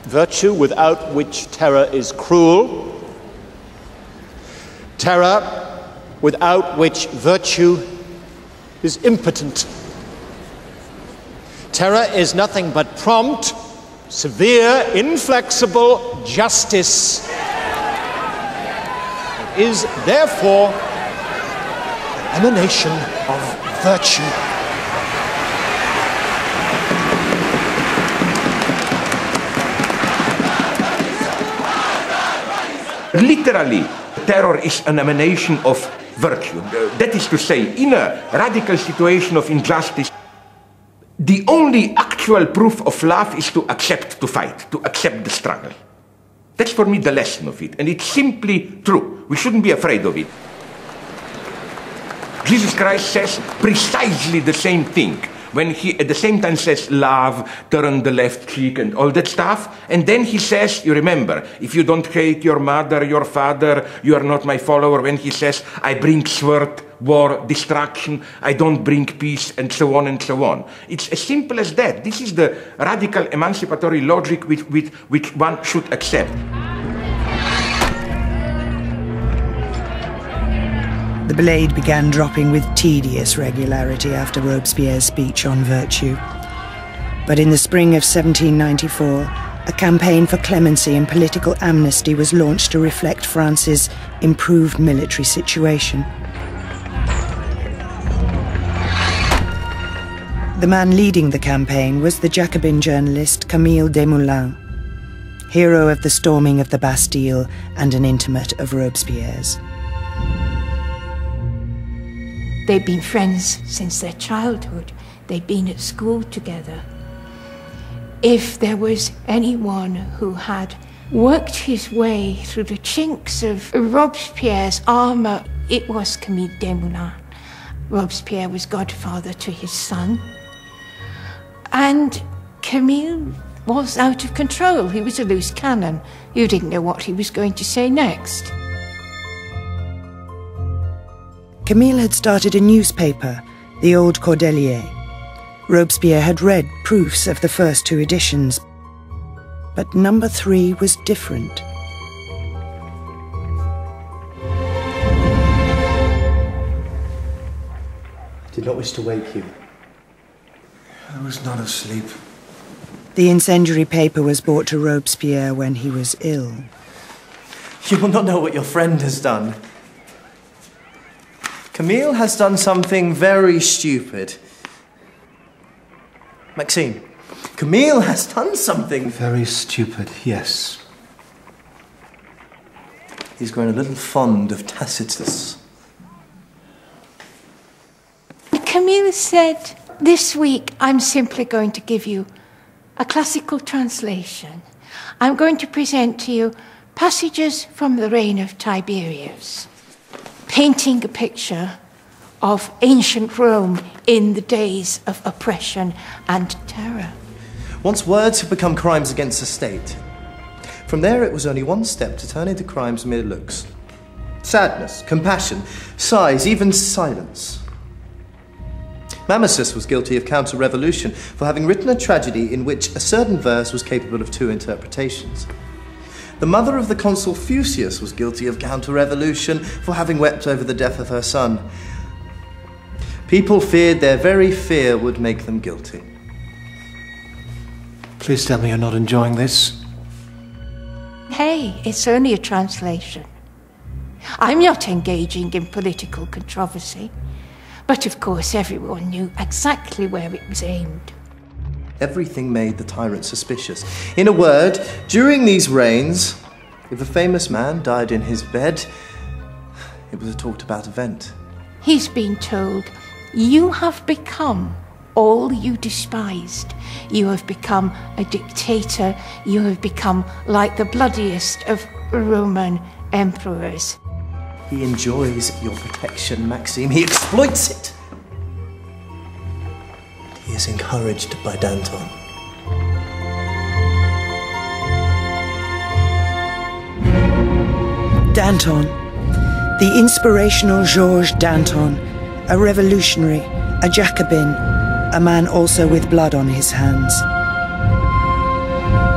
Virtue without which terror is cruel, terror without which virtue is impotent. Terror is nothing but prompt, severe, inflexible justice. It is therefore an emanation of virtue. Literally, terror is an emanation of virtue. That is to say, in a radical situation of injustice, the only actual proof of love is to accept to fight, to accept the struggle. That's for me the lesson of it, and it's simply true. We shouldn't be afraid of it. Jesus Christ says precisely the same thing. when he at the same time says love, turn the left cheek and all that stuff. And then he says, you remember, if you don't hate your mother, your father, you are not my follower. When he says, I bring sword, war, destruction, I don't bring peace, and so on and so on. It's as simple as that. This is the radical emancipatory logic which one should accept. The blade began dropping with tedious regularity after Robespierre's speech on virtue. But in the spring of 1794, a campaign for clemency and political amnesty was launched to reflect France's improved military situation. The man leading the campaign was the Jacobin journalist Camille Desmoulins, hero of the storming of the Bastille and an intimate of Robespierre's. They'd been friends since their childhood. They'd been at school together. If there was anyone who had worked his way through the chinks of Robespierre's armour, it was Camille Desmoulins. Robespierre was godfather to his son. And Camille was out of control. He was a loose cannon. You didn't know what he was going to say next. Camille had started a newspaper, the Old Cordelier. Robespierre had read proofs of the first 2 editions, but number 3 was different. I did not wish to wake you. I was not asleep. The incendiary paper was brought to Robespierre when he was ill. You will not know what your friend has done. Camille has done something very stupid. Maxime, Camille has done something very stupid, yes. He's grown a little fond of Tacitus. Camille said, this week I'm simply going to give you a classical translation. I'm going to present to you passages from the reign of Tiberius, painting a picture of ancient Rome in the days of oppression and terror. Once words have become crimes against the state, from there it was only one step to turn into crimes mere looks. Sadness, compassion, sighs, even silence. Mamesis was guilty of counter-revolution for having written a tragedy in which a certain verse was capable of 2 interpretations. The mother of the consul Fusius was guilty of counter-revolution for having wept over the death of her son. People feared their very fear would make them guilty. Please tell me you're not enjoying this. Hey, it's only a translation. I'm not engaging in political controversy. But of course everyone knew exactly where it was aimed. Everything made the tyrant suspicious. In a word, during these reigns, if a famous man died in his bed, it was a talked-about event. He's been told, you have become all you despised. You have become a dictator. You have become like the bloodiest of Roman emperors. He enjoys your protection, Maxime. He exploits it. He is encouraged by Danton. Danton, the inspirational Georges Danton, a revolutionary, a Jacobin, a man also with blood on his hands.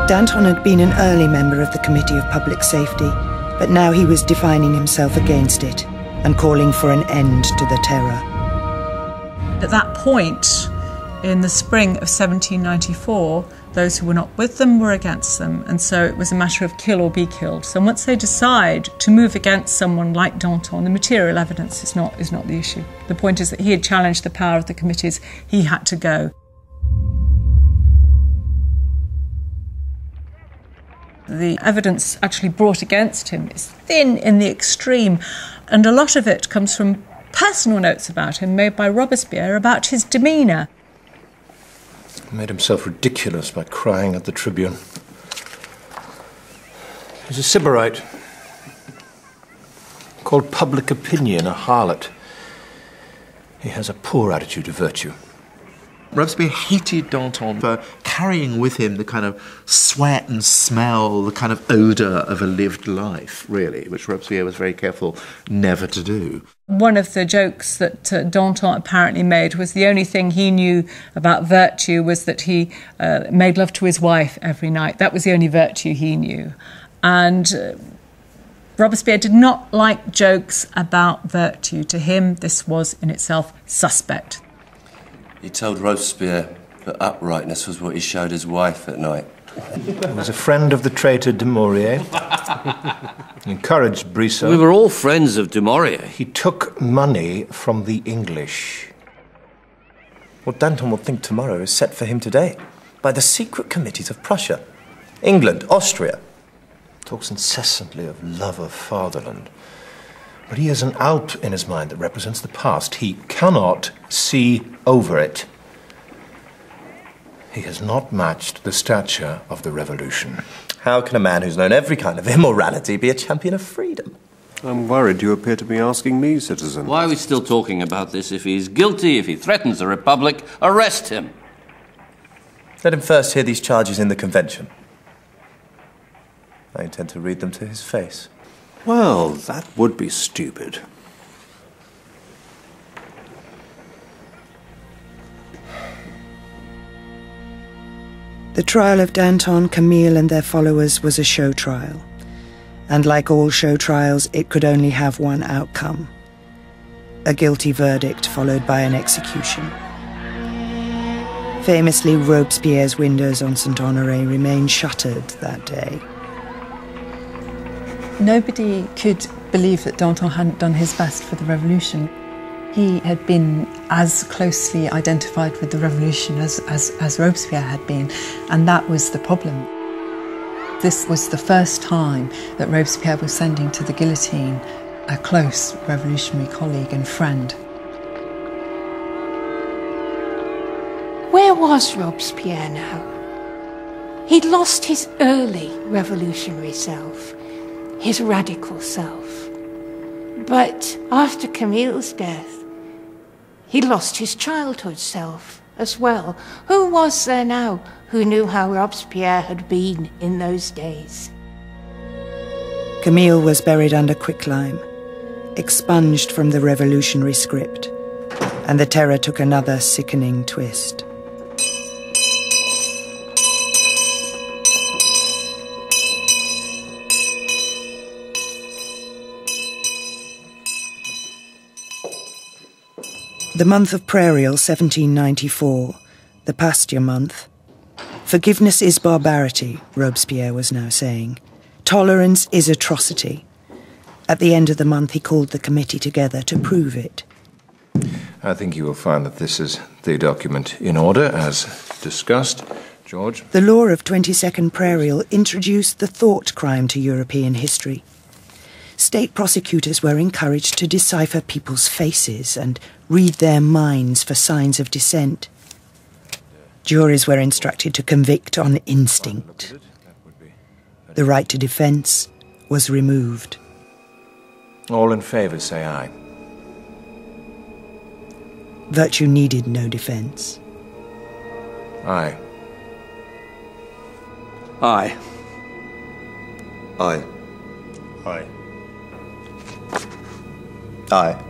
Danton had been an early member of the Committee of Public Safety, but now he was defining himself against it and calling for an end to the terror. At that point, in the spring of 1794, those who were not with them were against them, and so it was a matter of kill or be killed. So once they decide to move against someone like Danton, the material evidence is not the issue. The point is that he had challenged the power of the committees, he had to go. The evidence actually brought against him is thin in the extreme, and a lot of it comes from personal notes about him made by Robespierre about his demeanour. He made himself ridiculous by crying at the tribune. He's a sybarite, called public opinion a harlot. He has a poor attitude to virtue. Robespierre hated Danton for carrying with him the kind of sweat and smell, the kind of odour of a lived life, really, which Robespierre was very careful never to do. One of the jokes that Danton apparently made was the only thing he knew about virtue was that he made love to his wife every night. That was the only virtue he knew. And Robespierre did not like jokes about virtue. To him, this was in itself suspect. He told Robespierre that uprightness was what he showed his wife at night. He was a friend of the traitor Dumouriez. He encouraged Brissot. We were all friends of Dumouriez. He took money from the English. What Danton will think tomorrow is set for him today by the secret committees of Prussia, England, Austria. Talks incessantly of love of fatherland. But he has an Alp in his mind that represents the past. He cannot see over it. He has not matched the stature of the revolution. How can a man who's known every kind of immorality be a champion of freedom? I'm worried you appear to be asking me, citizen. Why are we still talking about this? If he's guilty, if he threatens the Republic, arrest him. Let him first hear these charges in the convention. I intend to read them to his face. Well, that would be stupid. The trial of Danton, Camille and their followers was a show trial. And like all show trials, it could only have one outcome. A guilty verdict followed by an execution. Famously, Robespierre's windows on Saint-Honoré remained shuttered that day. Nobody could believe that Danton hadn't done his best for the revolution. He had been as closely identified with the revolution as Robespierre had been, and that was the problem. This was the first time that Robespierre was sending to the guillotine a close revolutionary colleague and friend. Where was Robespierre now? He'd lost his early revolutionary self, his radical self. But after Camille's death, he lost his childhood self as well. Who was there now who knew how Robespierre had been in those days? Camille was buried under quicklime, expunged from the revolutionary script, and the terror took another sickening twist. The month of Prairial, 1794, the pasture month. Forgiveness is barbarity, Robespierre was now saying. Tolerance is atrocity. At the end of the month, he called the committee together to prove it. I think you will find that this is the document in order, as discussed. George? The law of 22nd Prairial introduced the thought crime to European history. State prosecutors were encouraged to decipher people's faces and read their minds for signs of dissent. Juries were instructed to convict on instinct. The right to defence was removed. All in favour, say aye. Virtue needed no defence. Aye. Aye. Aye. Aye. Aye.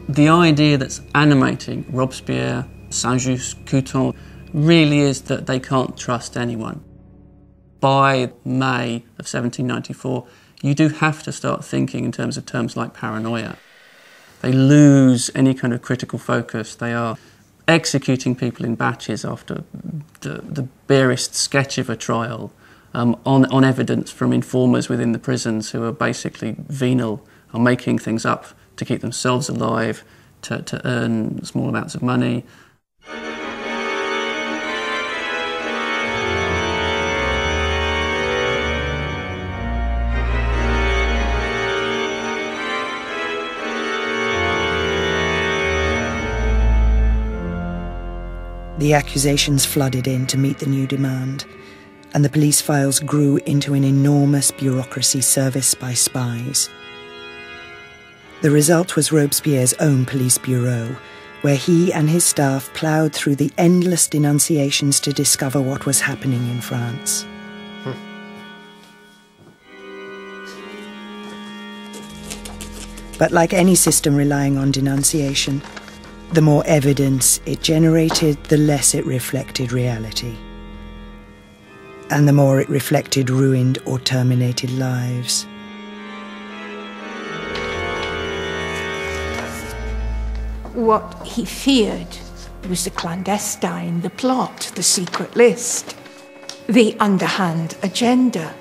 The idea that's animating Robespierre, Saint-Just, Couthon, really is that they can't trust anyone. By May of 1794, you do have to start thinking in terms like paranoia. They lose any kind of critical focus. They are executing people in batches after the barest sketch of a trial, on evidence from informers within the prisons who are basically venal, are making things up to keep themselves alive, to earn small amounts of money. The accusations flooded in to meet the new demand, and the police files grew into an enormous bureaucracy serviced by spies. The result was Robespierre's own police bureau, where he and his staff ploughed through the endless denunciations to discover what was happening in France. But like any system relying on denunciation, the more evidence it generated, the less it reflected reality. And the more it reflected ruined or terminated lives. What he feared was the clandestine, the plot, the secret list, the underhand agenda,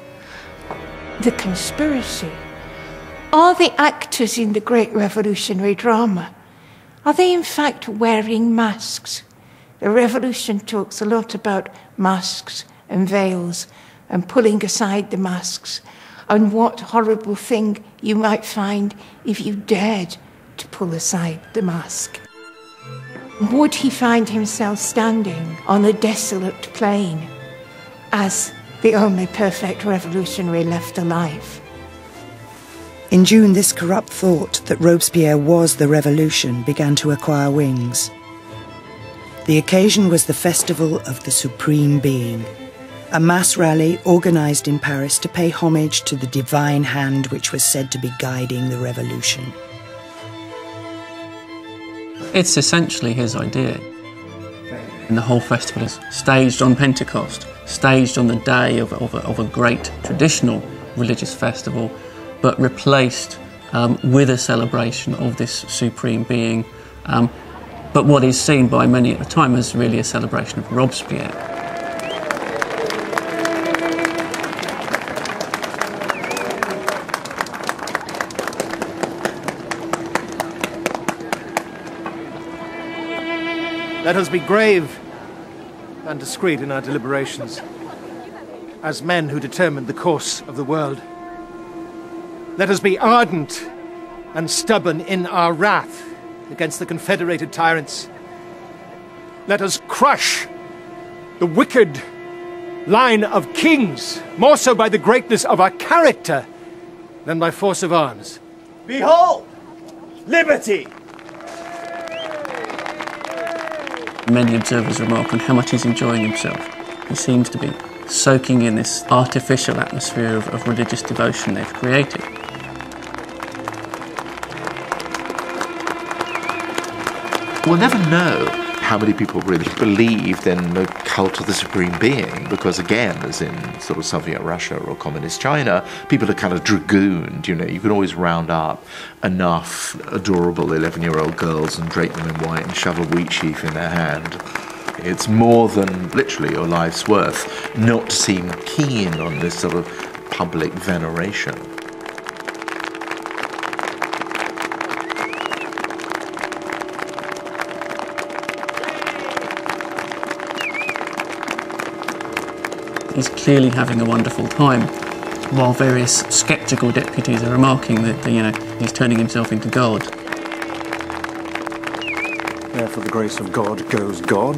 the conspiracy. Are the actors in the great revolutionary drama, are they in fact wearing masks? The revolution talks a lot about masks and veils and pulling aside the masks, and what horrible thing you might find if you dared to pull aside the mask. Would he find himself standing on a desolate plain as the only perfect revolutionary left alive? In June, this corrupt thought that Robespierre was the revolution began to acquire wings. The occasion was the Festival of the Supreme Being, a mass rally organised in Paris to pay homage to the divine hand which was said to be guiding the revolution. It's essentially his idea. And the whole festival is staged on Pentecost, staged on the day of a great traditional religious festival, but replaced with a celebration of this supreme being, but what is seen by many at the time as really a celebration of Robespierre. Let us be grave and discreet in our deliberations, as men who determine the course of the world. Let us be ardent and stubborn in our wrath against the confederated tyrants. Let us crush the wicked line of kings, more so by the greatness of our character than by force of arms. Behold, liberty! Many observers remark on how much he's enjoying himself. He seems to be soaking in this artificial atmosphere of religious devotion they've created. We'll never know how many people really believed in the cult of the Supreme Being, because again, as in sort of Soviet Russia or Communist China, people are kind of dragooned, you know, you can always round up enough adorable 11-year-old girls and drape them in white and shove a wheat sheaf in their hand. It's more than literally your life's worth not to seem keen on this sort of public veneration. He's clearly having a wonderful time, while various sceptical deputies are remarking that, you know, he's turning himself into God. There for the grace of God goes God.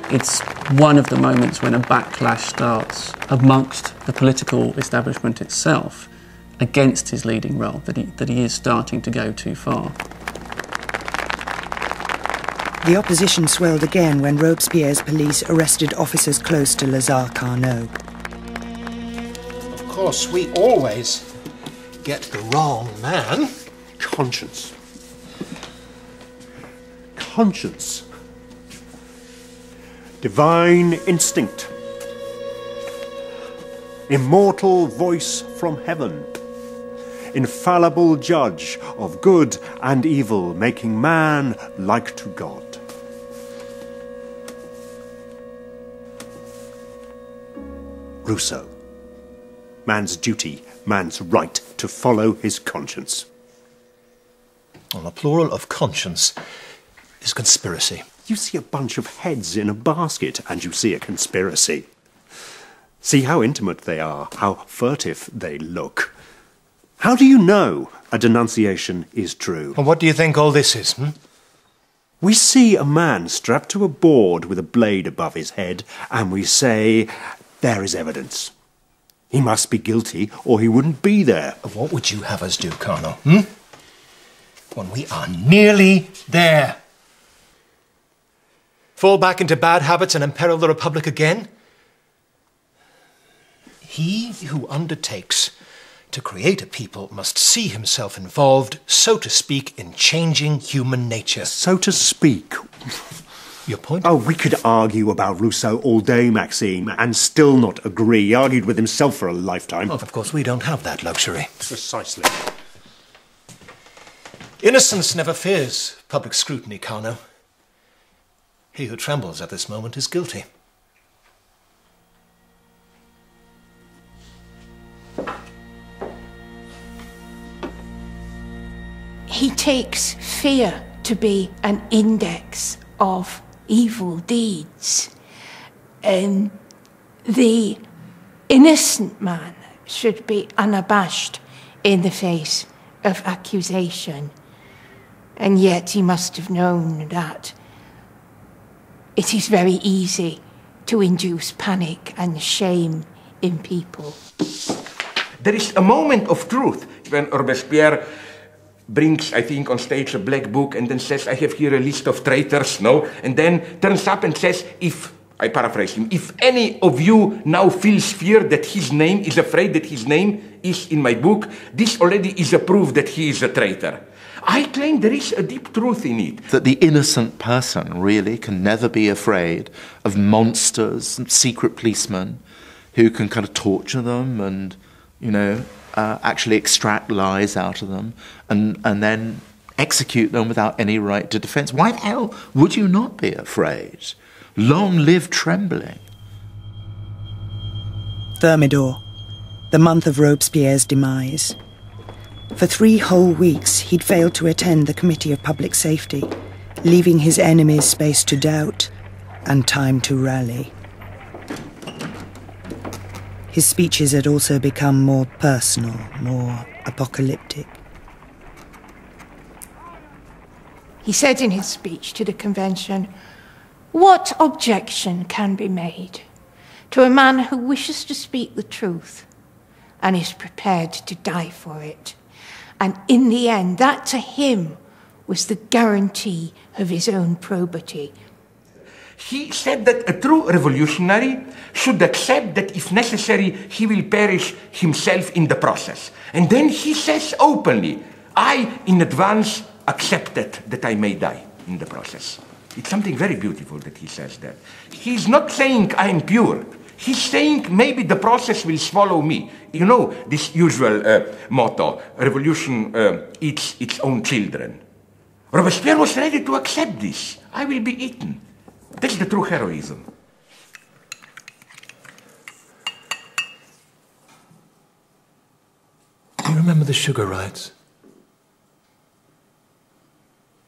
It's one of the moments when a backlash starts amongst the political establishment itself against his leading role, that he is starting to go too far. The opposition swelled again when Robespierre's police arrested officers close to Lazare Carnot. Of course, we always get the wrong man. Conscience. Conscience. Divine instinct. Immortal voice from heaven. Infallible judge of good and evil, making man like to God. Rousseau. Man's duty, man's right to follow his conscience. Well, the plural of conscience is conspiracy. You see a bunch of heads in a basket and you see a conspiracy. See how intimate they are, how furtive they look. How do you know a denunciation is true? And what do you think all this is, We see a man strapped to a board with a blade above his head, and we say, there is evidence. He must be guilty, or he wouldn't be there. What would you have us do, Colonel? when we are nearly there. Fall back into bad habits and imperil the Republic again? He who undertakes to create a people must see himself involved, so to speak, in changing human nature. So to speak? Your point? Oh, we could argue about Rousseau all day, Maxime, and still not agree. He argued with himself for a lifetime. Oh, of course, we don't have that luxury. Precisely. Innocence never fears public scrutiny, Carnot. He who trembles at this moment is guilty. He takes fear to be an index of evil deeds. The innocent man should be unabashed in the face of accusation. And yet he must have known that it is very easy to induce panic and shame in people. There is a moment of truth when Robespierre brings, I think, on stage a black book and then says, I have here a list of traitors, no? And then turns up and says, I paraphrase him, if any of you now feels fear that his name is afraid that his name is in my book, this already is a proof that he is a traitor. I claim there is a deep truth in it. That the innocent person really can never be afraid of monsters and secret policemen who can kind of torture them and, actually extract lies out of them and then execute them without any right to defense. Why the hell would you not be afraid? Long live trembling. Thermidor, the month of Robespierre's demise. For 3 whole weeks, he'd failed to attend the Committee of Public Safety, leaving his enemies space to doubt and time to rally. His speeches had also become more personal, more apocalyptic. He said in his speech to the convention, "What objection can be made to a man who wishes to speak the truth and is prepared to die for it?" And in the end, that to him was the guarantee of his own probity. He said that a true revolutionary should accept that if necessary, he will perish himself in the process. And then he says openly, I in advance accepted that I may die in the process. It's something very beautiful that he says that. He's not saying I am pure. He's saying maybe the process will swallow me. You know, this usual motto, revolution eats its own children. Robespierre was ready to accept this. I will be eaten. That's the true heroism. Do you remember the sugar riots?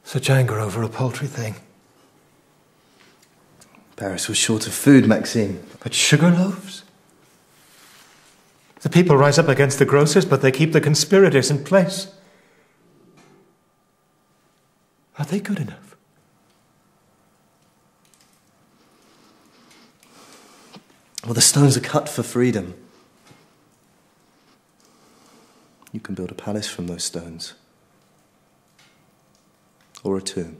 Such anger over a paltry thing. Paris was short of food, Maxime. But sugar loaves? The people rise up against the grocers, but they keep the conspirators in place. Are they good enough? Well, the stones are cut for freedom. You can build a palace from those stones. Or a tomb.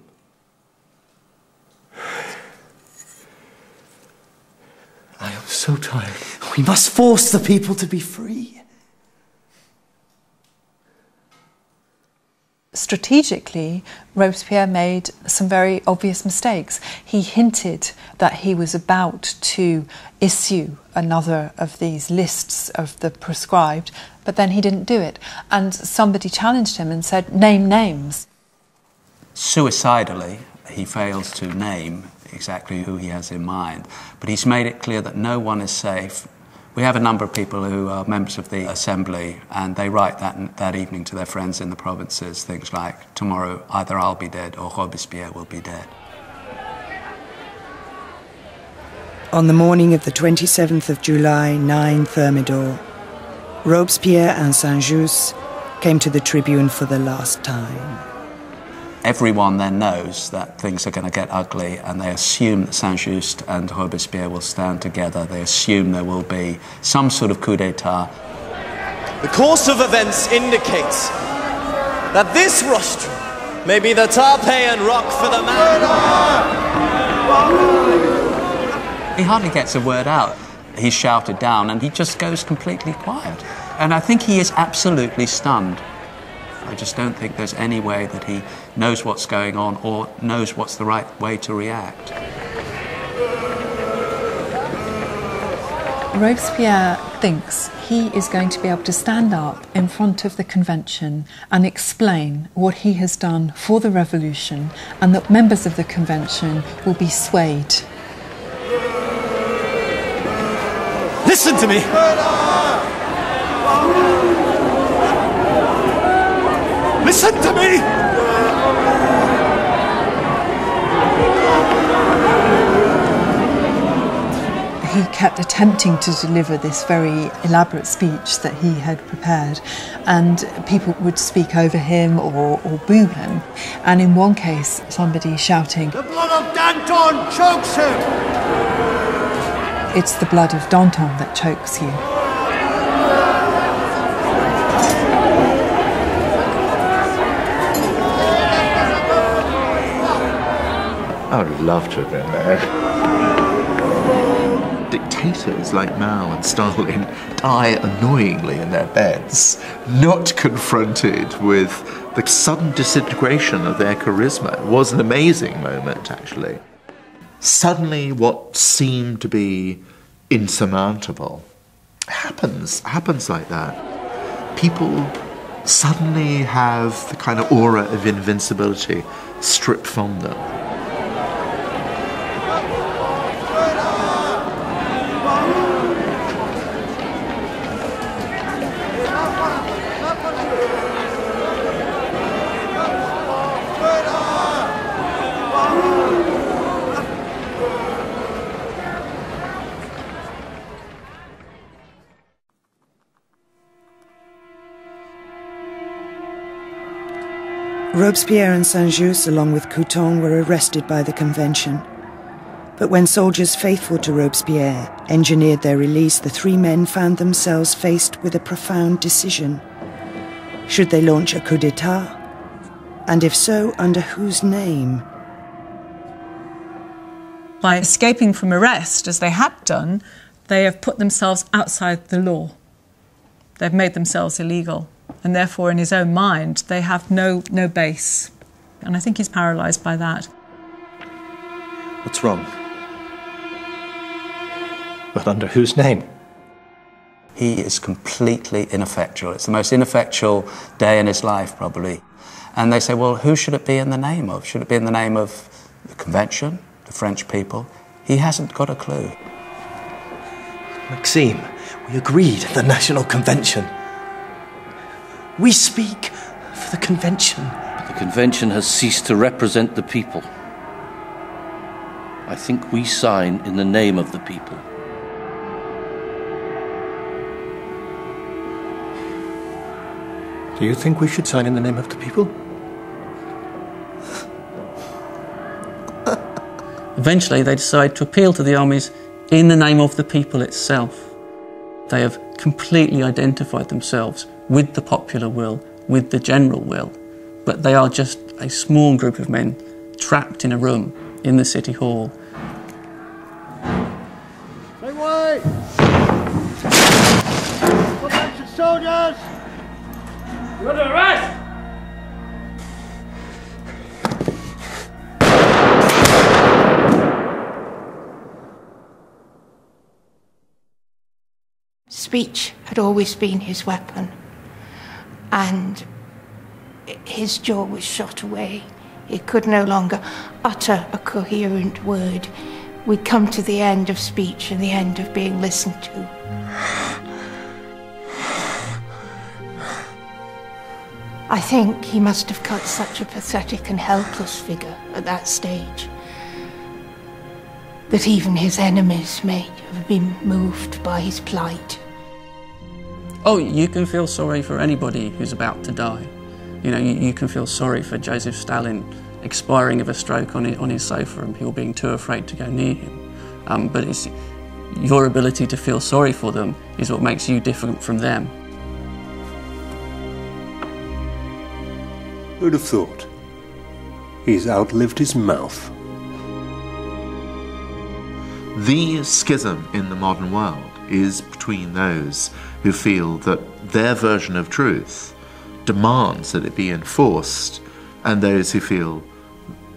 I am so tired. We must force the people to be free. Strategically, Robespierre made some very obvious mistakes. He hinted that he was about to issue another of these lists of the proscribed, but then he didn't do it. And somebody challenged him and said, name names. Suicidally, he fails to name exactly who he has in mind, but he's made it clear that no one is safe. We have a number of people who are members of the Assembly, and they write that evening to their friends in the provinces, things like, tomorrow either I'll be dead or Robespierre will be dead. On the morning of the 27th of July, 9 Thermidor, Robespierre and Saint-Just came to the tribune for the last time. Everyone then knows that things are going to get ugly, and they assume that Saint-Just and Robespierre will stand together. They assume there will be some sort of coup d'etat. The course of events indicates that this rostrum Maybe the Tarpeian rock for the man. He hardly gets a word out. He's shouted down and he just goes completely quiet. And I think he is absolutely stunned. I just don't think there's any way that he knows what's going on or knows what's the right way to react. Robespierre thinks he is going to be able to stand up in front of the convention and explain what he has done for the revolution, and that members of the convention will be swayed. Listen to me! Listen to me! He kept attempting to deliver this very elaborate speech that he had prepared, and people would speak over him or boo him. And in one case, somebody shouting, "The blood of Danton chokes him!" "It's the blood of Danton that chokes you." I would love to have been there. Dictators like Mao and Stalin die annoyingly in their beds, not confronted with the sudden disintegration of their charisma. It was an amazing moment, actually. Suddenly, what seemed to be insurmountable happens like that. People suddenly have the kind of aura of invincibility stripped from them. Robespierre and Saint-Just, along with Couthon, were arrested by the convention. But when soldiers faithful to Robespierre engineered their release, the three men found themselves faced with a profound decision. Should they launch a coup d'etat? And if so, under whose name? By escaping from arrest, as they had done, they have put themselves outside the law. They've made themselves illegal. And therefore, in his own mind, they have no base. And I think he's paralysed by that. What's wrong? But under whose name? He is completely ineffectual. It's the most ineffectual day in his life, probably. And they say, well, who should it be in the name of? Should it be in the name of the convention, the French people? He hasn't got a clue. Maxime, we agreed at the National Convention. We speak for the convention. But the convention has ceased to represent the people. I think we sign in the name of the people. Do you think we should sign in the name of the people? Eventually, they decide to appeal to the armies in the name of the people itself. They have completely identified themselves with the popular will, with the general will, but they are just a small group of men trapped in a room in the city hall. Make way! Attention, soldiers! You're under arrest! Speech had always been his weapon, and his jaw was shot away. He could no longer utter a coherent word. We'd come to the end of speech and the end of being listened to. I think he must have cut such a pathetic and helpless figure at that stage that even his enemies may have been moved by his plight. Oh, you can feel sorry for anybody who's about to die. You know, you can feel sorry for Joseph Stalin expiring of a stroke on his sofa and people being too afraid to go near him. But it's your ability to feel sorry for them is what makes you different from them. Who'd have thought? He's outlived his mouth. The schism in the modern world is between those who feel that their version of truth demands that it be enforced, and those who feel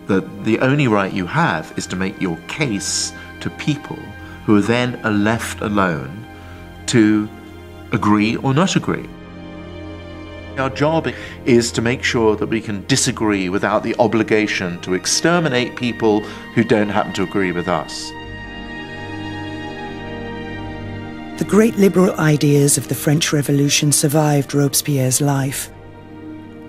that the only right you have is to make your case to people who then are left alone to agree or not agree. Our job is to make sure that we can disagree without the obligation to exterminate people who don't happen to agree with us. The great liberal ideas of the French Revolution survived Robespierre's life.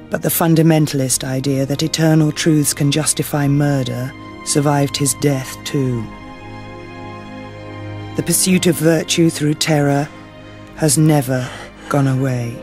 But the fundamentalist idea that eternal truths can justify murder survived his death too. The pursuit of virtue through terror has never gone away.